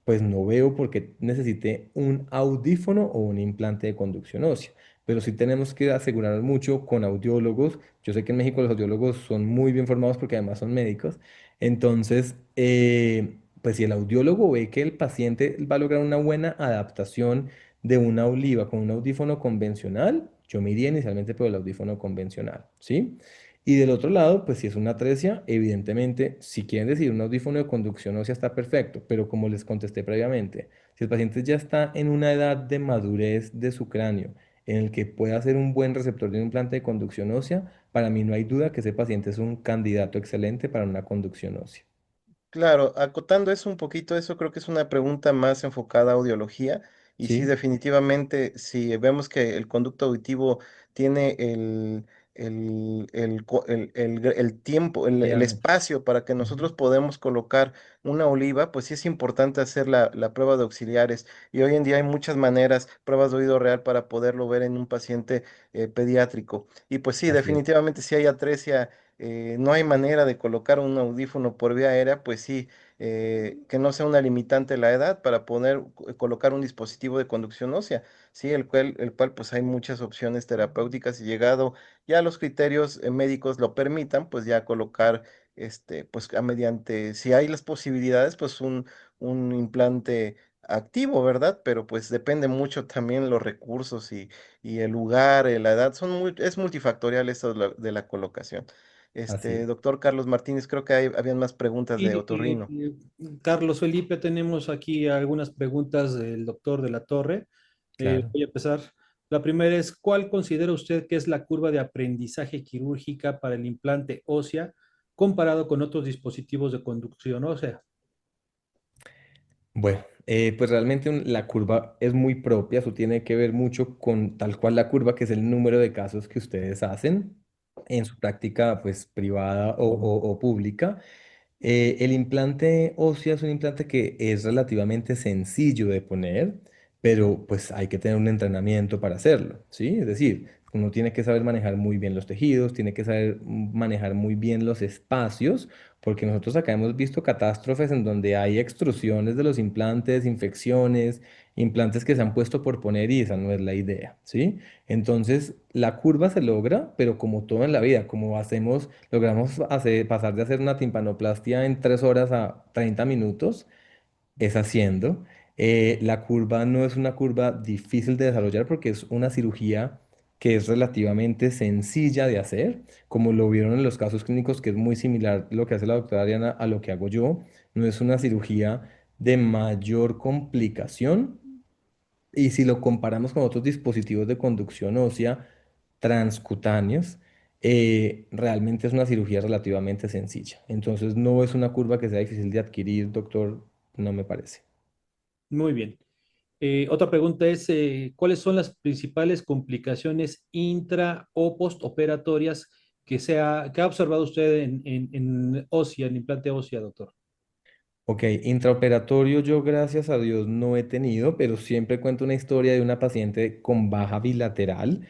pues no veo por qué necesite un audífono o un implante de conducción ósea. Pero sí tenemos que asegurarnos mucho con audiólogos. Yo sé que en México los audiólogos son muy bien formados porque además son médicos. Entonces, pues si el audiólogo ve que el paciente va a lograr una buena adaptación de una oliva con un audífono convencional, yo me iría inicialmente por el audífono convencional, ¿sí? Y del otro lado, pues si es una atresia, evidentemente, si quieren decir un audífono de conducción ósea está perfecto, pero como les contesté previamente, si el paciente ya está en una edad de madurez de su cráneo, en el que pueda ser un buen receptor de un implante de conducción ósea, para mí no hay duda que ese paciente es un candidato excelente para una conducción ósea. Claro, acotando eso un poquito, eso creo que es una pregunta más enfocada a audiología y sí, ¿Sí? definitivamente, si vemos que el conducto auditivo tiene el tiempo, el Veamos. espacio para que nosotros podemos colocar una oliva, pues sí es importante hacer la prueba de auxiliares y hoy en día hay muchas maneras, pruebas de oído real para poderlo ver en un paciente pediátrico. Y pues sí, Así es. definitivamente si hay atresia no hay manera de colocar un audífono por vía aérea, pues sí, que no sea una limitante la edad para poder colocar un dispositivo de conducción ósea, sí, el cual pues hay muchas opciones terapéuticas y llegado ya los criterios médicos lo permitan, pues ya colocar, pues mediante, si hay las posibilidades, pues un implante activo, ¿verdad? Pero pues depende mucho también los recursos y el lugar, la edad, es multifactorial esto de la colocación. Así es. Doctor Carlos Martínez, creo que habían más preguntas de Y otorrino. Carlos Felipe, tenemos aquí algunas preguntas del doctor de la Torre. Claro. Voy a empezar. La primera es, ¿cuál considera usted que es la curva de aprendizaje quirúrgica para el implante ósea comparado con otros dispositivos de conducción ósea? Bueno, pues realmente la curva es muy propia, eso tiene que ver mucho con tal cual la curva, que es el número de casos que ustedes hacen en su práctica pues privada o pública. El implante óseo es un implante que es relativamente sencillo de poner, pero pues hay que tener un entrenamiento para hacerlo, ¿sí? Es decir, uno tiene que saber manejar muy bien los tejidos, tiene que saber manejar muy bien los espacios, porque nosotros acá hemos visto catástrofes en donde hay extrusiones de los implantes, infecciones, implantes que se han puesto por poner y esa no es la idea, ¿sí? Entonces, la curva se logra, pero como todo en la vida, como logramos pasar de hacer una timpanoplastia en 3 horas a 30 minutos, es haciendo. La curva no es una curva difícil de desarrollar porque es una cirugía que es relativamente sencilla de hacer, como lo vieron en los casos clínicos, que es muy similar lo que hace la doctora Ariana a lo que hago yo. No es una cirugía de mayor complicación, y si lo comparamos con otros dispositivos de conducción ósea transcutáneos, realmente es una cirugía relativamente sencilla. Entonces no es una curva que sea difícil de adquirir, doctor, no me parece. Muy bien. Otra pregunta es, ¿cuáles son las principales complicaciones intra o postoperatorias que ha observado usted en ósea, en implante ósea, doctor? Ok, intraoperatorio yo gracias a Dios no he tenido, pero siempre cuento una historia de una paciente con baja bilateral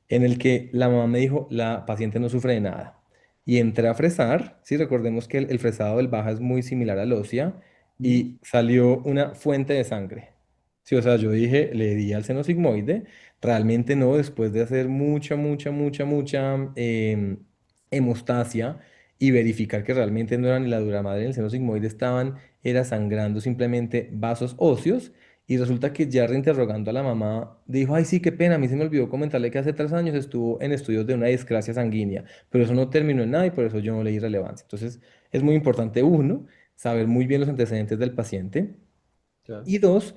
en el que la mamá me dijo, la paciente no sufre de nada. Y entré a fresar, sí, recordemos que el fresado del baja es muy similar al ósea ¿Mm? y salió una fuente de sangre. Sí, o sea, yo dije, le di al seno sigmoide, realmente no, después de hacer mucha hemostasia y verificar que realmente no era ni la dura madre ni el seno sigmoide estaban era sangrando simplemente vasos óseos Y resulta que ya reinterrogando a la mamá, dijo, ay, sí, qué pena, a mí se me olvidó comentarle que hace 3 años estuvo en estudios de una discrasia sanguínea, pero eso no terminó en nada y por eso yo no le di relevancia. Entonces, es muy importante, uno, saber muy bien los antecedentes del paciente Claro. y dos,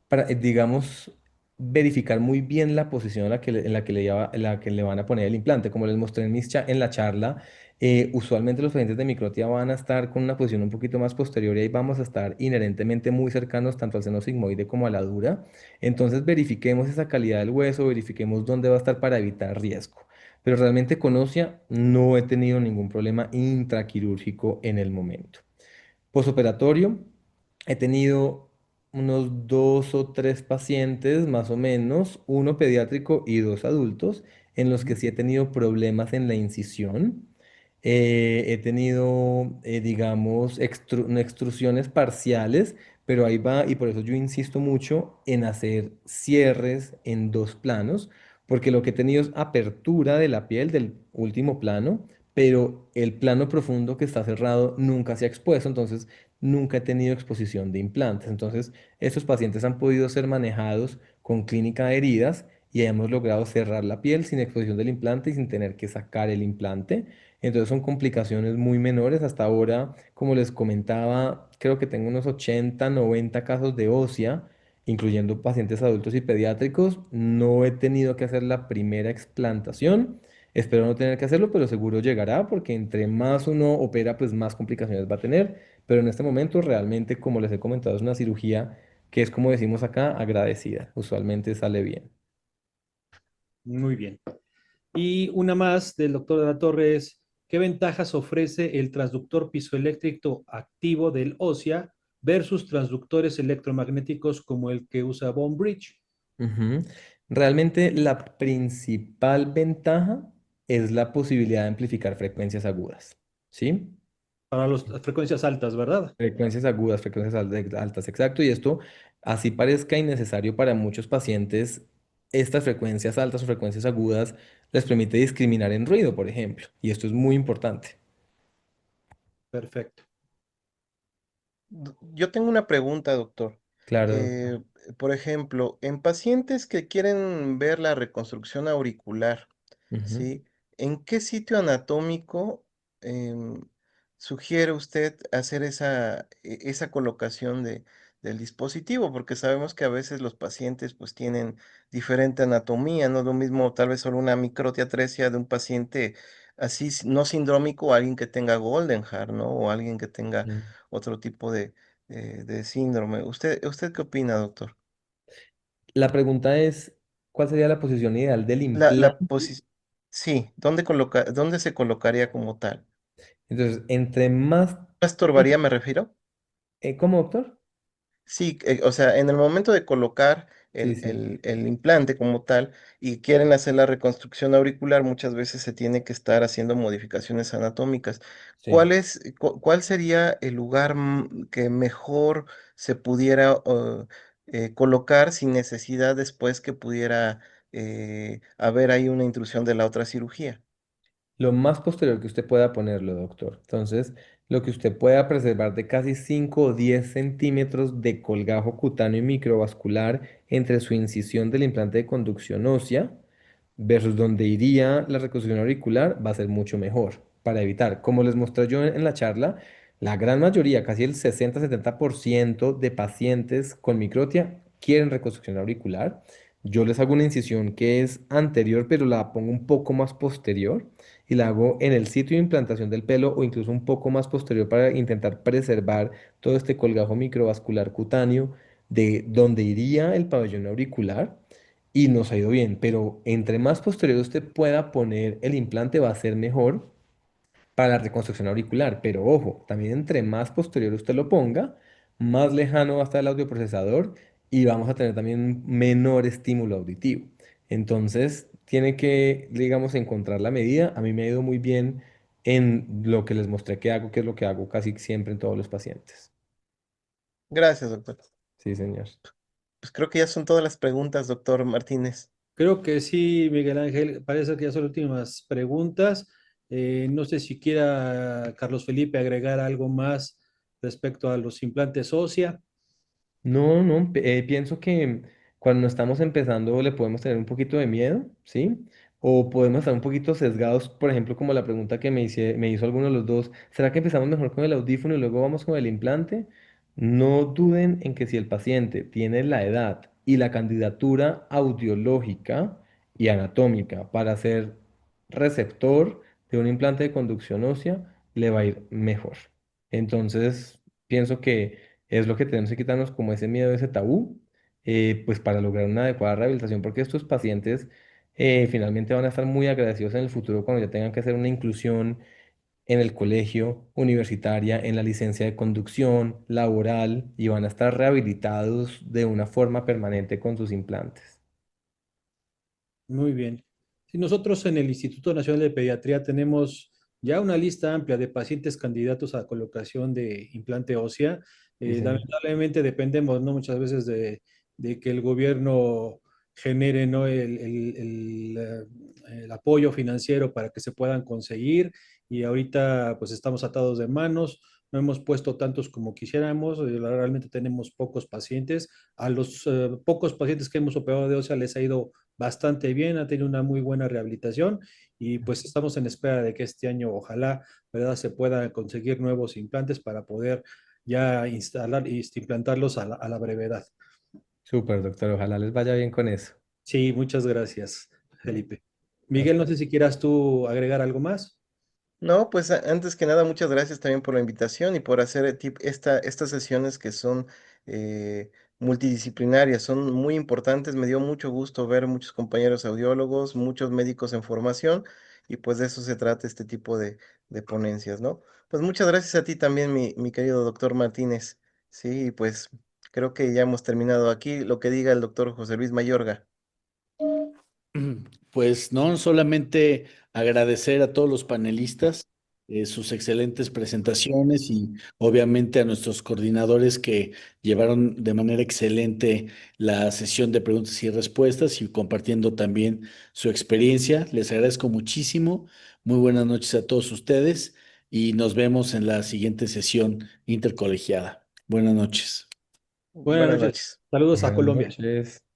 para, digamos, verificar muy bien la posición en la que le van a poner el implante. Como les mostré en la charla, usualmente los pacientes de microtia van a estar con una posición un poquito más posterior y ahí vamos a estar inherentemente muy cercanos tanto al seno sigmoide como a la dura. Entonces verifiquemos esa calidad del hueso, verifiquemos dónde va a estar para evitar riesgo. Pero realmente con ósea no he tenido ningún problema intraquirúrgico en el momento. Posoperatorio, he tenido unos 2 o 3 pacientes más o menos, uno pediátrico y 2 adultos, en los que sí he tenido problemas en la incisión. He tenido, digamos, no, extrusiones parciales, pero ahí va, y por eso yo insisto mucho en hacer cierres en 2 planos, porque lo que he tenido es apertura de la piel del último plano, pero el plano profundo que está cerrado nunca se ha expuesto, entonces nunca he tenido exposición de implantes. Entonces, estos pacientes han podido ser manejados con clínica de heridas y hemos logrado cerrar la piel sin exposición del implante y sin tener que sacar el implante. Entonces, son complicaciones muy menores. Hasta ahora, como les comentaba, creo que tengo unos 80, 90 casos de ósea, incluyendo pacientes adultos y pediátricos. No he tenido que hacer la primera explantación. Espero no tener que hacerlo, pero seguro llegará porque entre más uno opera, pues más complicaciones va a tener. Pero en este momento realmente, como les he comentado, es una cirugía que es como decimos acá, agradecida. Usualmente sale bien. Muy bien. Y una más del doctor de la Torre es, ¿qué ventajas ofrece el transductor piezoeléctrico activo del ósea versus transductores electromagnéticos como el que usa Bone Bridge Ujú. Realmente la principal ventaja es la posibilidad de amplificar frecuencias agudas. ¿Sí? para las frecuencias altas, ¿verdad? Frecuencias agudas, altas, exacto. Y esto, así parezca innecesario para muchos pacientes, estas frecuencias altas o frecuencias agudas les permite discriminar en ruido, por ejemplo. Y esto es muy importante. Perfecto. Yo tengo una pregunta, doctor. Claro, doctor. Eh, por ejemplo, en pacientes que quieren ver la reconstrucción auricular, Ujú. ¿sí? ¿En qué sitio anatómico em, sugiere usted hacer esa colocación del dispositivo? Porque sabemos que a veces los pacientes pues tienen diferente anatomía, no es lo mismo tal vez solo una microtiatresia de un paciente así no sindrómico o alguien que tenga Goldenhar, ¿no? O alguien que tenga Sí. otro tipo de síndrome. ¿Usted qué opina, doctor? La pregunta es, ¿cuál sería la posición ideal del La implante? posición, sí, ¿dónde se colocaría como tal? Entonces, entre más... ¿No estorbaría, me refiero? ¿Cómo, doctor? Sí, o sea, en el momento de colocar Sí, sí, el implante como tal y quieren hacer la reconstrucción auricular, muchas veces se tiene que estar haciendo modificaciones anatómicas. sí. ¿Cuál sería el lugar que mejor se pudiera colocar sin necesidad después que pudiera haber ahí una intrusión de la otra cirugía? Lo más posterior que usted pueda ponerlo, doctor. Entonces, lo que usted pueda preservar de casi 5 o 10 centímetros de colgajo cutáneo y microvascular entre su incisión del implante de conducción ósea versus donde iría la reconstrucción auricular va a ser mucho mejor para evitar. Como les mostré yo en la charla, la gran mayoría, casi el 60-70% de pacientes con microtia quieren reconstrucción auricular. Yo les hago una incisión que es anterior, pero la pongo un poco más posterior y la hago en el sitio de implantación del pelo o incluso un poco más posterior para intentar preservar todo este colgajo microvascular cutáneo de donde iría el pabellón auricular y nos ha ido bien, pero entre más posterior usted pueda poner el implante va a ser mejor para la reconstrucción auricular, pero ojo, también entre más posterior usted lo ponga, más lejano va a estar el audioprocesador y vamos a tener también un menor estímulo auditivo. Entonces, tiene que, digamos, encontrar la medida. A mí me ha ido muy bien en lo que les mostré que hago, que es lo que hago casi siempre en todos los pacientes. Gracias, doctor. Sí, señor. Pues creo que ya son todas las preguntas, doctor Martínez. Creo que sí, Miguel Ángel. Parece que ya son las últimas preguntas. No sé si quiera Carlos Felipe agregar algo más respecto a los implantes ósea. No, no, pienso que cuando estamos empezando le podemos tener un poquito de miedo, ¿sí? O podemos estar un poquito sesgados, por ejemplo, como la pregunta que me hizo alguno de los dos, ¿será que empezamos mejor con el audífono y luego vamos con el implante? No duden en que si el paciente tiene la edad y la candidatura audiológica y anatómica para ser receptor de un implante de conducción ósea, le va a ir mejor. Entonces, pienso que es lo que tenemos que quitarnos como ese miedo, ese tabú, pues para lograr una adecuada rehabilitación, porque estos pacientes finalmente van a estar muy agradecidos en el futuro cuando ya tengan que hacer una inclusión en el colegio, universitaria, en la licencia de conducción, laboral, y van a estar rehabilitados de una forma permanente con sus implantes. Muy bien. Sí, nosotros en el Instituto Nacional de Pediatría tenemos ya una lista amplia de pacientes candidatos a colocación de implante ósea. Sí, señor. Lamentablemente dependemos, ¿no? Muchas veces de que el gobierno genere, ¿no? El apoyo financiero para que se puedan conseguir y ahorita pues estamos atados de manos. No hemos puesto tantos como quisiéramos, realmente tenemos pocos pacientes. A los pocos pacientes que hemos operado de ósea les ha ido bastante bien, ha tenido una muy buena rehabilitación y pues estamos en espera de que este año ojalá, ¿verdad?, se puedan conseguir nuevos implantes para poder ya instalar y implantarlos a la brevedad. Súper, doctor. Ojalá les vaya bien con eso. Sí, muchas gracias, Felipe. Miguel, Hasta no sé si quieras tú agregar algo más. No, pues antes que nada, muchas gracias también por la invitación y por hacer estas sesiones que son eh, multidisciplinarias, son muy importantes. Me dio mucho gusto ver muchos compañeros audiólogos, muchos médicos en formación y pues de eso se trata este tipo de ponencias, ¿no? Pues muchas gracias a ti también, mi querido doctor Martínez. Sí, pues creo que ya hemos terminado aquí. Lo que diga el doctor José Luis Mayorga. Pues no, solamente agradecer a todos los panelistas sus excelentes presentaciones y obviamente a nuestros coordinadores que llevaron de manera excelente la sesión de preguntas y respuestas y compartiendo también su experiencia. Les agradezco muchísimo. Muy buenas noches a todos ustedes y nos vemos en la siguiente sesión intercolegiada. Buenas noches. Buenas Buenas noches. noches. Saludos a buenas Colombia. noches.